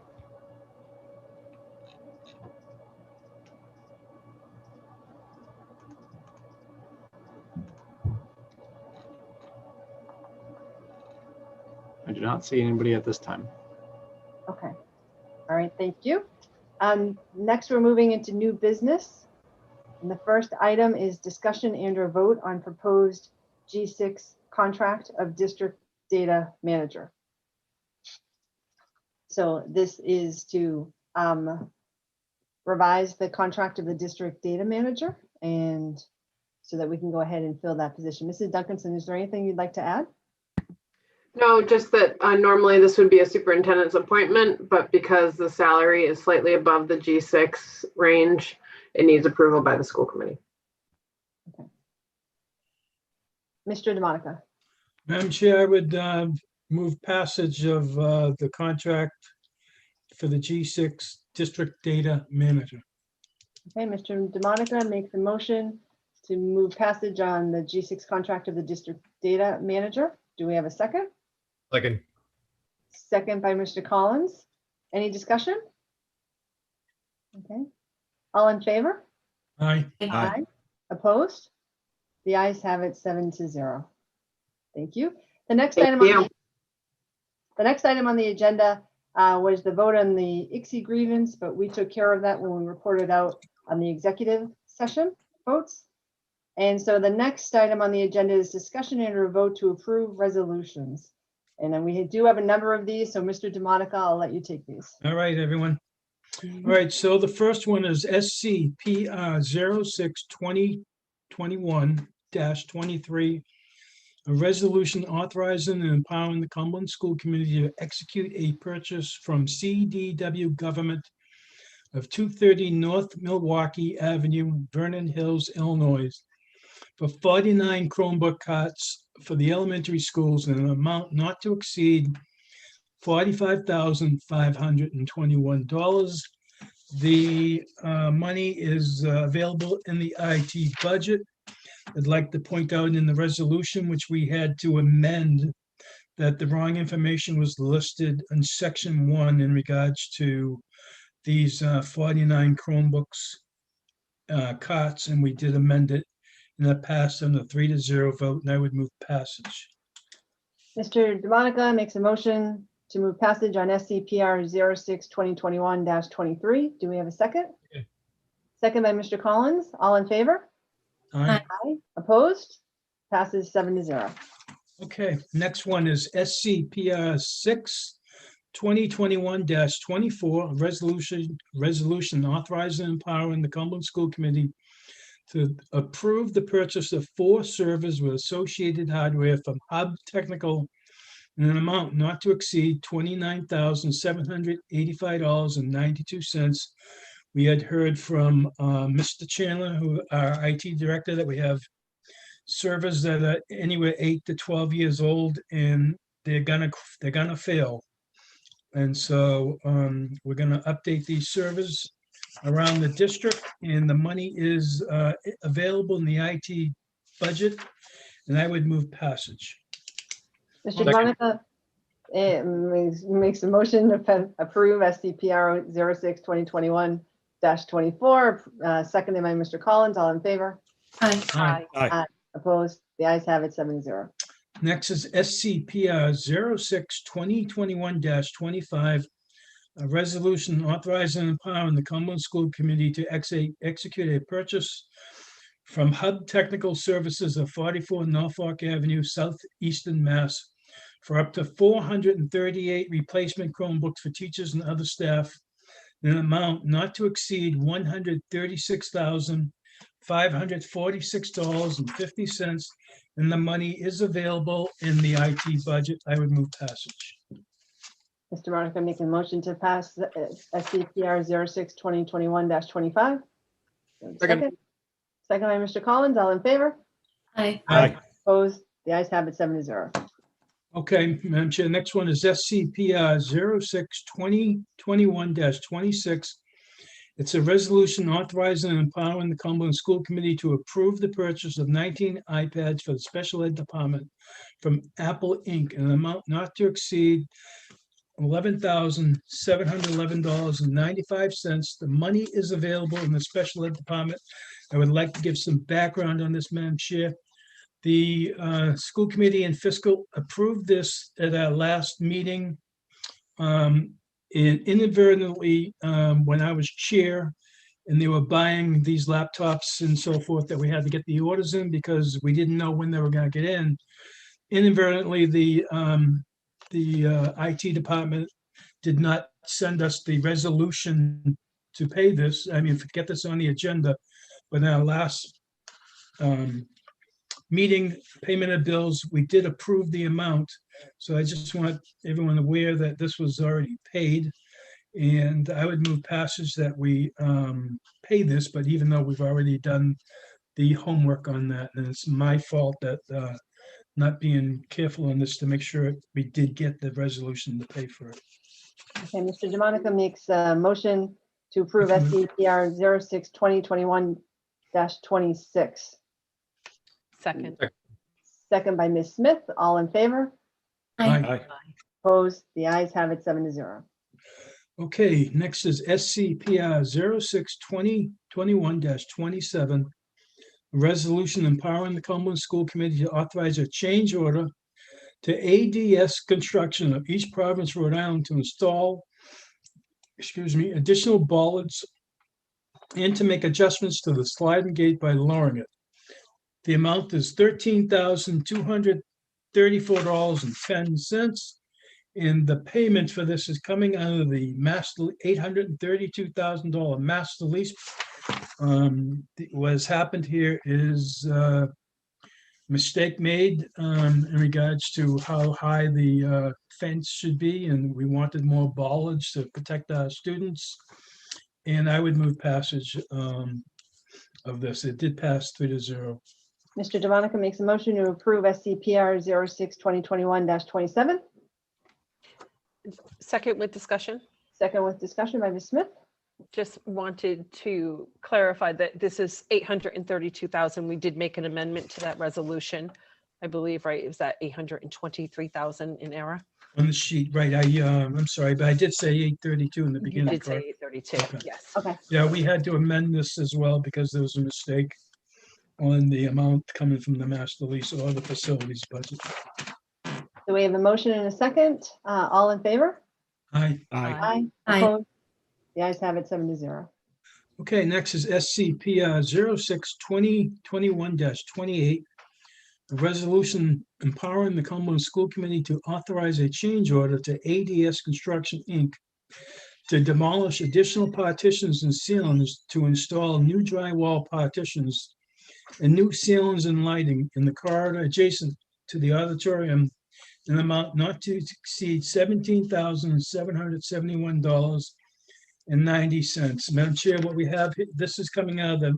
I do not see anybody at this time. Okay. All right, thank you. Next, we're moving into new business. And the first item is discussion and or vote on proposed G6 contract of district data manager. So this is to revise the contract of the district data manager, and so that we can go ahead and fill that position. Mrs. Duncanson, is there anything you'd like to add? No, just that normally this would be a superintendent's appointment, but because the salary is slightly above the G6 range, it needs approval by the school committee. Okay. Mr. DeMonica. Madam Chair, I would move passage of the contract for the G6 District Data Manager. Okay, Mr. DeMonica makes a motion to move passage on the G6 contract of the district data manager. Do we have a second? Second. Second by Mr. Collins. Any discussion? Okay. All in favor? Aye. Aye. Opposed? The ayes have it 7-0. Thank you. The next item on the agenda was the vote on the Ixi Grievance, but we took care of that when we reported out on the executive session votes. And so the next item on the agenda is discussion and or vote to approve resolutions. And then we do have a number of these. So Mr. DeMonica, I'll let you take these. All right, everyone. All right, so the first one is SCPR 06-2021-23, a resolution authorizing and empowering the Cumberland School Committee to execute a purchase from CDW Government of 230 North Milwaukee Avenue, Vernon Hills, Illinois, for 49 Chromebook carts for the elementary schools in an amount not to exceed $45,521. The money is available in the IT budget. I'd like to point out in the resolution, which we had to amend, that the wrong information was listed in section 1 in regards to these 49 Chromebooks carts, and we did amend it, and that passed on a 3-0 vote, and I would move passage. Mr. DeMonica makes a motion to move passage on SCPR 06-2021-23. Do we have a second? Okay. Second by Mr. Collins. All in favor? Aye. Aye. Opposed? Passes 7-0. Okay, next one is SCPR 6-2021-24, resolution authorizing and empowering the Cumberland School Committee to approve the purchase of 4 servers with associated hardware from Hub Technical in an amount not to exceed $29,785.92. We had heard from Mr. Chandler, our IT director, that we have servers that are anywhere 8 to 12 years old, and they're gonna fail. And so we're gonna update these servers around the district, and the money is available in the IT budget, and I would move passage. Mr. DeMonica makes a motion to approve SCPR 06-2021-24, seconded by Mr. Collins. All in favor? Aye. Aye. Opposed? The ayes have it 7-0. Next is SCPR 06-2021-25, a resolution authorizing and empowering the Cumberland School Committee to execute a purchase from Hub Technical Services of 44 Norfolk Avenue, Southeastern Mass, for up to 438 replacement Chromebooks for teachers and other staff in an amount not to exceed $136,546.50, and the money is available in the IT budget. I would move passage. Mr. Monica making a motion to pass SCPR 06-2021-25. Second. Second by Mr. Collins. All in favor? Aye. Aye. Opposed? The ayes have it 7-0. Okay, Madam Chair, next one is SCPR 06-2021-26. It's a resolution authorizing and empowering the Cumberland School Committee to approve the purchase of 19 iPads for the special ed department from Apple Inc. in an amount not to exceed $11,711.95. The money is available in the special ed department. I would like to give some background on this, Madam Chair. The school committee and fiscal approved this at our last meeting. And inadvertently, when I was chair and they were buying these laptops and so forth, that we had to get the orders in because we didn't know when they were going to get in. Inadvertently, the IT department did not send us the resolution to pay this. I mean, to get this on the agenda. But in our last meeting, payment of bills, we did approve the amount. So I just want everyone aware that this was already paid. And I would move passage that we pay this, but even though we've already done the homework on that, and it's my fault that not being careful on this to make sure we did get the resolution to pay for it. Okay, Mr. DeMonica makes a motion to approve SCPR 06-2021-26. Second. Second by Ms. Smith. All in favor? Aye. Opposed? The ayes have it 7-0. Okay, next is SCPR 06-2021-27. A resolution empowering the Cumberland School Committee to authorize a change order to ADS Construction of East Providence, Rhode Island to install, additional bollards and to make adjustments to the sliding gate by lowering it. The amount is $13,234.10. And the payment for this is coming out of the master $832,000 master lease. What has happened here is mistake made in regards to how high the fence should be, and we wanted more bollards to protect our students. And I would move passage of this. It did pass 3-0. Mr. DeMonica makes a motion to approve SCPR 06-2021-27. Second with discussion. Second with discussion by Ms. Smith. Just wanted to clarify that this is 832,000. We did make an amendment to that resolution, I believe, right? It was that 823,000 in error. On the sheet, right? I'm sorry, but I did say 832 in the You beginning. did say correct? 832, Okay. yes. Okay. Yeah, we had to amend this as well because there was a mistake on the amount coming from the master lease or the facilities budget. So we have a motion and a second. All in favor? Aye. Aye. Aye. Opposed? The ayes have it 7-0. Okay, next is SCPR 06-2021-28. A resolution empowering the Cumberland School Committee to authorize a change order to ADS Construction, Inc. to demolish additional partitions and ceilings to install new drywall partitions and new ceilings and lighting in the corridor adjacent to the auditorium in an amount not to exceed $17,771.90. Madam Chair, what we have, this is coming out of the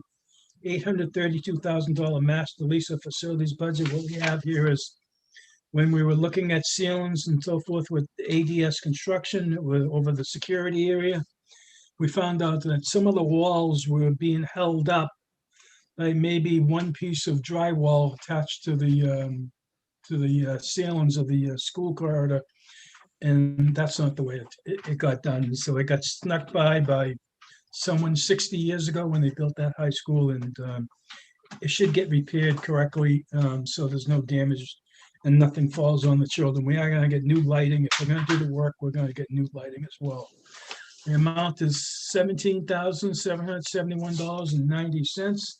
$832,000 master lease of facilities budget. What we have here is when we were looking at ceilings and so forth with ADS construction over the security area, we found out that some of the walls were being held up by maybe one piece of drywall attached to the ceilings of the school corridor. And that's not the way it got done. So it got snuck by someone 60 years ago when they built that high school, and it should get repaired correctly so there's no damage and nothing falls on the children. We are going to get new lighting. If we're going to do the work, we're going to get new lighting as well. The amount is $17,771.90.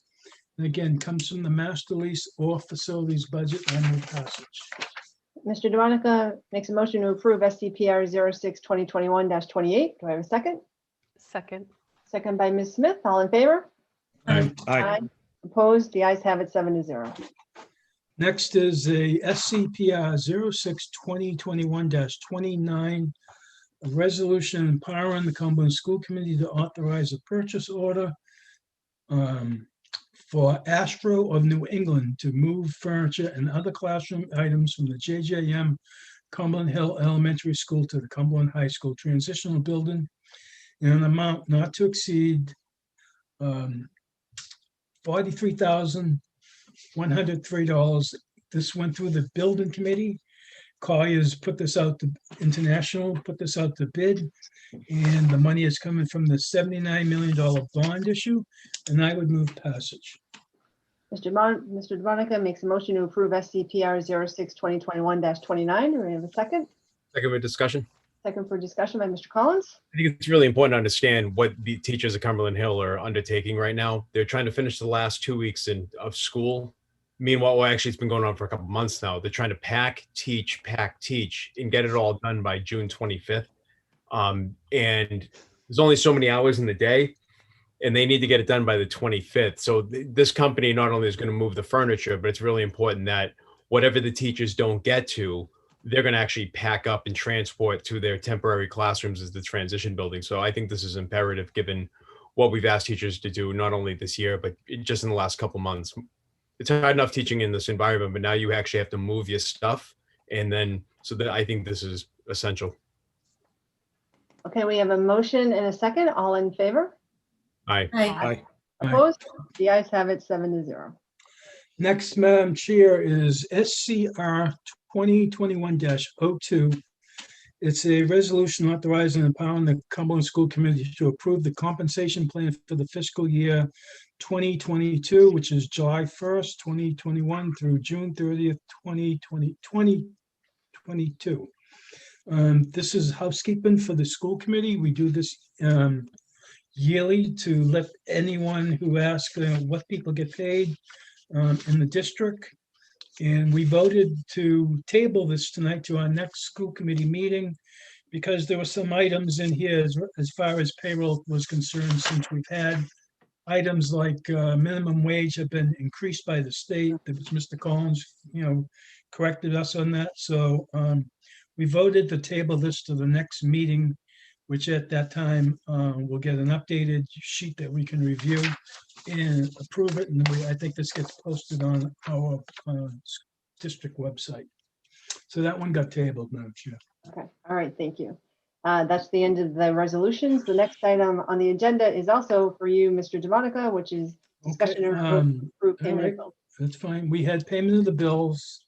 And again, comes from the master lease or facilities budget. I move passage. Mr. DeMonica makes a motion to approve SCPR 06-2021-28. Do I have a second? Second. Second by Ms. Smith. All in favor? Aye. Opposed? The ayes have it 7-0. Next is a SCPR 06-2021-29, a resolution empowering the Cumberland School Committee to authorize a purchase order for Astro of New England to move furniture and other classroom items from the JJM Cumberland Hill Elementary School to the Cumberland High School Transitional Building in an amount not to exceed $43,103. This went through the building committee. Collier's put this out to International, put this out to bid, and the money is coming from the $79 million bond issue, and I would move passage. Mr. DeMonica makes a motion to approve SCPR 06-2021-29. Do we have a second? Second with discussion. Second for discussion by Mr. Collins. I think it's really important to understand what the teachers at Cumberland Hill are undertaking right now. They're trying to finish the last 2 weeks of school. Meanwhile, well, actually, it's been going on for a couple months now. They're trying to pack, teach, and get it all done by June 25th. And there's only so many hours in the day, and they need to get it done by the 25th. So this company not only is going to move the furniture, but it's really important that whatever the teachers don't get to, they're going to actually pack up and transport to their temporary classrooms as the transition building. So I think this is imperative given what we've asked teachers to do, not only this year, but just in the last couple months. It's hard enough teaching in this environment, but now you actually have to move your stuff. And then, so that I think this is essential. Okay, we have a motion and a second. All in favor? Aye. Aye. Opposed? The ayes have it 7-0. Next, Madam Chair, is SCR 2021-02. It's a resolution authorizing and empowering the Cumberland School Committee to approve the compensation plan for the fiscal year 2022, which is July 1st, 2021 through June 30th, 2022. This is housekeeping for the school committee. We do this yearly to let anyone who asks what people get paid in the district. And we voted to table this tonight to our next school committee meeting because there were some items in here as far as payroll was concerned, since we've had items like minimum wage have been increased by the state. That was Mr. Collins, corrected us on that. So we voted to table this to the next meeting, which at that time we'll get an updated sheet that we can review and approve it. And I think this gets posted on our district website. So that one got tabled, Madam Chair. Okay, all right, thank you. That's the end of the resolutions. The next item on the agenda is also for you, Mr. DeMonica, which is discussion and approve payment of bills. That's fine. We had payment of the bills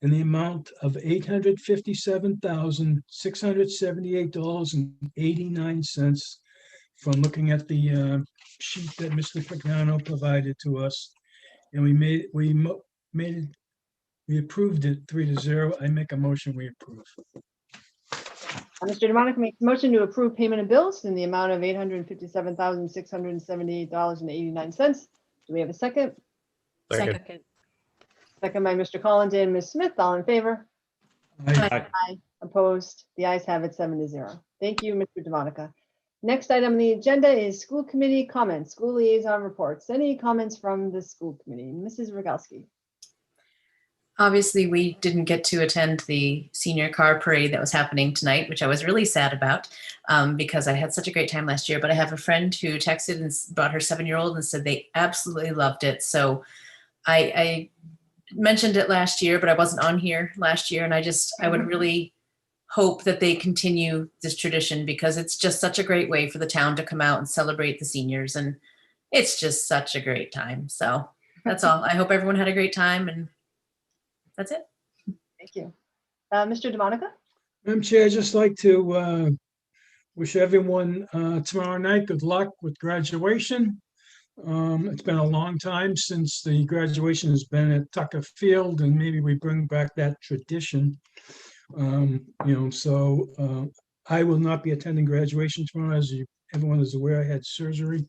in the amount of $857,678.89 from looking at the sheet that Mr. Pagano provided to us. And we approved it 3-0. I make a motion, we approve. Mr. DeMonica makes a motion to approve payment of bills in the amount of $857,678.89. Do we have a second? Second. Second by Mr. Collins and Ms. Smith. All in favor? Aye. Aye. Opposed? The ayes have it 7-0. Thank you, Mr. DeMonica. Next item on the agenda is school committee comments, school liaison reports. Any comments from the school committee? Mrs. Rogalski. Obviously, we didn't get to attend the senior car parade that was happening tonight, which I was really sad about because I had such a great time last year. But I have a friend who texted and brought her 7-year-old and said they absolutely loved it. So I mentioned it last year, but I wasn't on here last year. And I would really hope that they continue this tradition because it's just such a great way for the town to come out and celebrate the seniors. And it's just such a great time. So that's all. I hope everyone had a great time, and that's it. Thank you. Mr. DeMonica? Madam Chair, I'd just like to wish everyone tomorrow night good luck with graduation. It's been a long time since the graduation has been at Tucker Field, and maybe we bring back that tradition. So I will not be attending graduation tomorrow. As everyone is aware, I had surgery.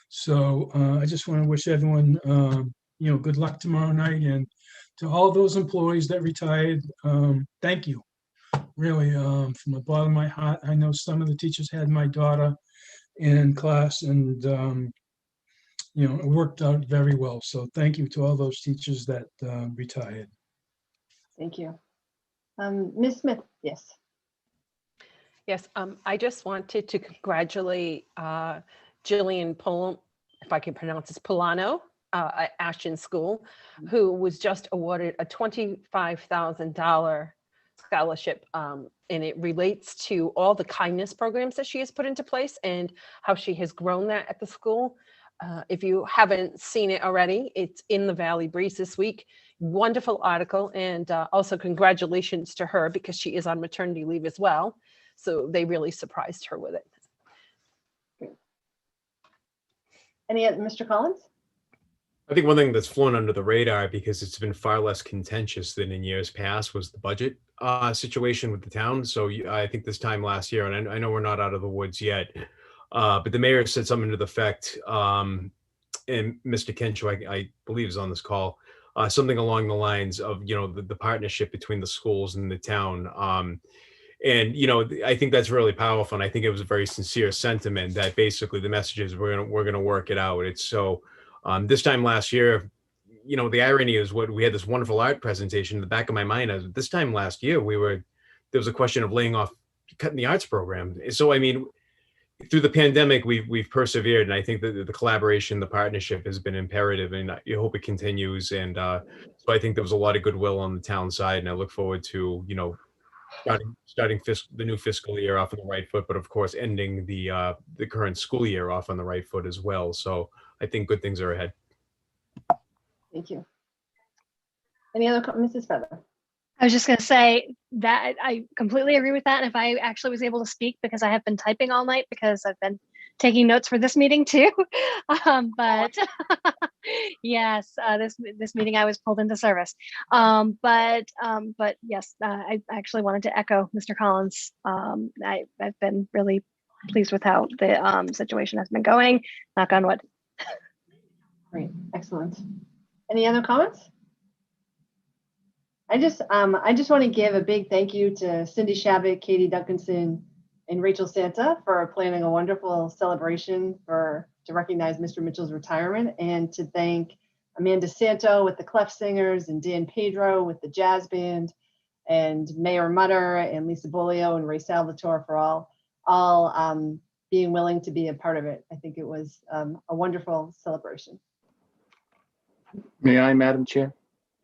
So I just want to wish everyone, good luck tomorrow night, and to all those employees that retired, thank you. Really, from the bottom of my heart. I know some of the teachers had my daughter in class, and it worked out very well. So thank you to all those teachers that retired. Thank you. Ms. Smith, yes. Yes, I just wanted to congratulate Jillian Polano, if I can pronounce this, Polano, at Ashton School, who was just awarded a $25,000 scholarship, and it relates to all the kindness programs that she has put into place and how she has grown that at the school. If you haven't seen it already, it's in the Valley Breeze this week. Wonderful article, and also congratulations to her because she is on maternity leave as well. So they really surprised her with it. Any other, Mr. Collins? I think one thing that's flown under the radar because it's been far less contentious than in years past was the budget situation with the town. So I think this time last year, and I know we're not out of the woods yet, but the mayor said something to the effect, and Mr. Kenshaw, I believe, is on this call, something along the lines of, the partnership between the schools and the town. And, I think that's really powerful. And I think it was a very sincere sentiment that basically the message is we're going to work it out. It's so this time last year, the irony is what we had this wonderful art presentation in the back of my mind. As this time last year, there was a question of cutting the arts program. So, I mean, through the pandemic, we've persevered. And I think that the collaboration, the partnership has been imperative, and I hope it continues. And so I think there was a lot of goodwill on the town side. And I look forward to, starting the new fiscal year off on the right foot, but of course ending the current school year off on the right foot as well. So I think good things are ahead. Thank you. Any other comments, Mrs. Feather? I was just going to say that I completely agree with that. And if I actually was able to speak, because I have been typing all night because I've been taking notes for this meeting too. But yes, this meeting I was pulled into service. But yes, I actually wanted to echo Mr. Collins. I've been really pleased with how the situation has been going. Knock on wood. Great, excellent. Any other comments? I just want to give a big thank you to Cindy Shabbat, Katie Duncanson, and Rachel Santa for planning a wonderful celebration to recognize Mr. Mitchell's retirement, and to thank Amanda Santo with the Clef Singers and Dan Pedro with the jazz band, and Mayor Mutter and Lisa Bolio and Ray Salvatore for all being willing to be a part of it. I think it was a wonderful celebration. May I, Madam Chair?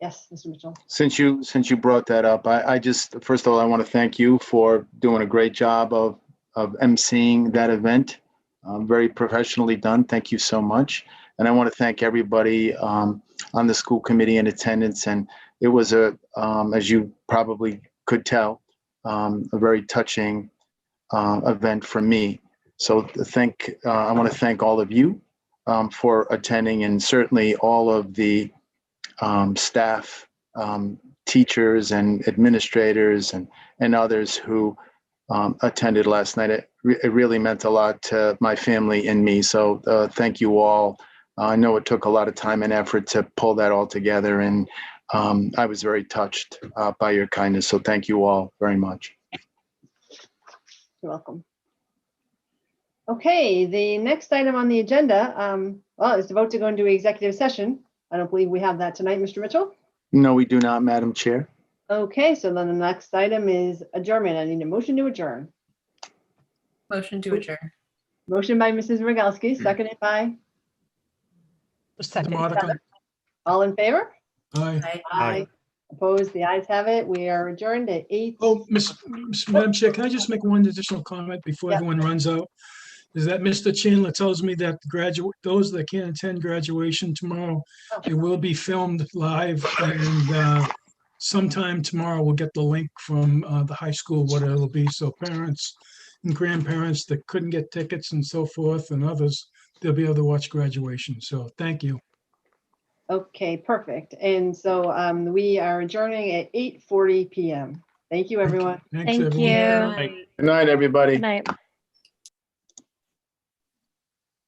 Yes, Mr. Mitchell. Since you brought that up, I just, first of all, I want to thank you for doing a great job of emceeing that event. Very professionally done. Thank you so much. And I want to thank everybody on the school committee in attendance. And it was as you probably could tell, a very touching event for me. So I want to thank all of you for attending, and certainly all of the staff, teachers and administrators and others who attended last night. It really meant a lot to my family and me. So thank you all. I know it took a lot of time and effort to pull that all together, and I was very touched by your kindness. So thank you all very much. You're welcome. Okay, the next item on the agenda, is to vote to go into executive session. I don't believe we have that tonight, Mr. Mitchell. No, we do not, Madam Chair. Okay, so then the next item is adjournment. I need a motion to adjourn. Motion to adjourn. Motion by Mrs. Rogalski, seconded by? Monica. All in favor? Aye. Aye. Opposed? The ayes have it. We are adjourned at 8. Oh, Madam Chair, can I just make one additional comment before Yeah. everyone runs out? Is that Mr. Chandler tells me that those that can't attend graduation tomorrow, it will be filmed live, and sometime tomorrow we'll get the link from the high school, what it'll be. So parents and grandparents that couldn't get tickets and so forth, and others, they'll be able to watch graduation. So thank you. Okay, perfect. And so we are adjourning at 8:40 p.m. Thank you, everyone. Thanks, Thank everyone. you. Good night, everybody. Good night.